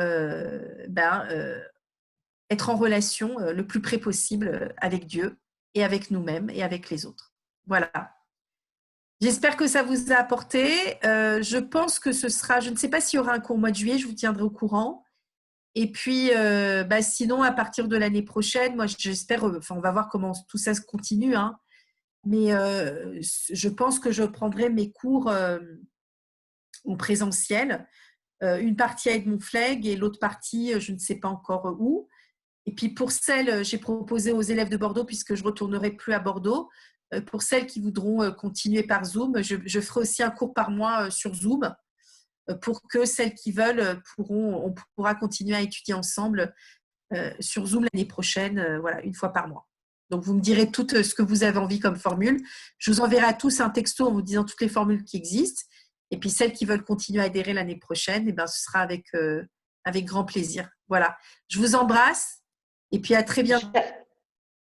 être en relation le plus près possible avec Dieu et avec nous-mêmes et avec les autres. Voilà. J'espère que ça vous a apporté. Je pense que ce sera, je ne sais pas s'il y aura un cours au mois de juillet, je vous tiendrai au courant. Et puis, sinon, à partir de l'année prochaine, moi, j'espère, on va voir comment tout ça se continue, hein, mais je pense que je prendrai mes cours en présentiel, une partie à Edmond Flegg et l'autre partie, je ne sais pas encore où. Et puis, pour celles, j'ai proposé aux élèves de Bordeaux, puisque je ne retournerai plus à Bordeaux, pour celles qui voudront continuer par Zoom, je ferai aussi un cours par mois sur Zoom, pour que celles qui veulent on pourra continuer à étudier ensemble sur Zoom l'année prochaine, voilà, une fois par mois. Donc, vous me direz tout ce que vous avez envie comme formule. Je vous enverrai à tous un texto en vous disant toutes les formules qui existent. Et puis, celles qui veulent continuer à adhérer l'année prochaine, ce sera avec grand plaisir. Voilà. Je vous embrasse et puis à très bientôt.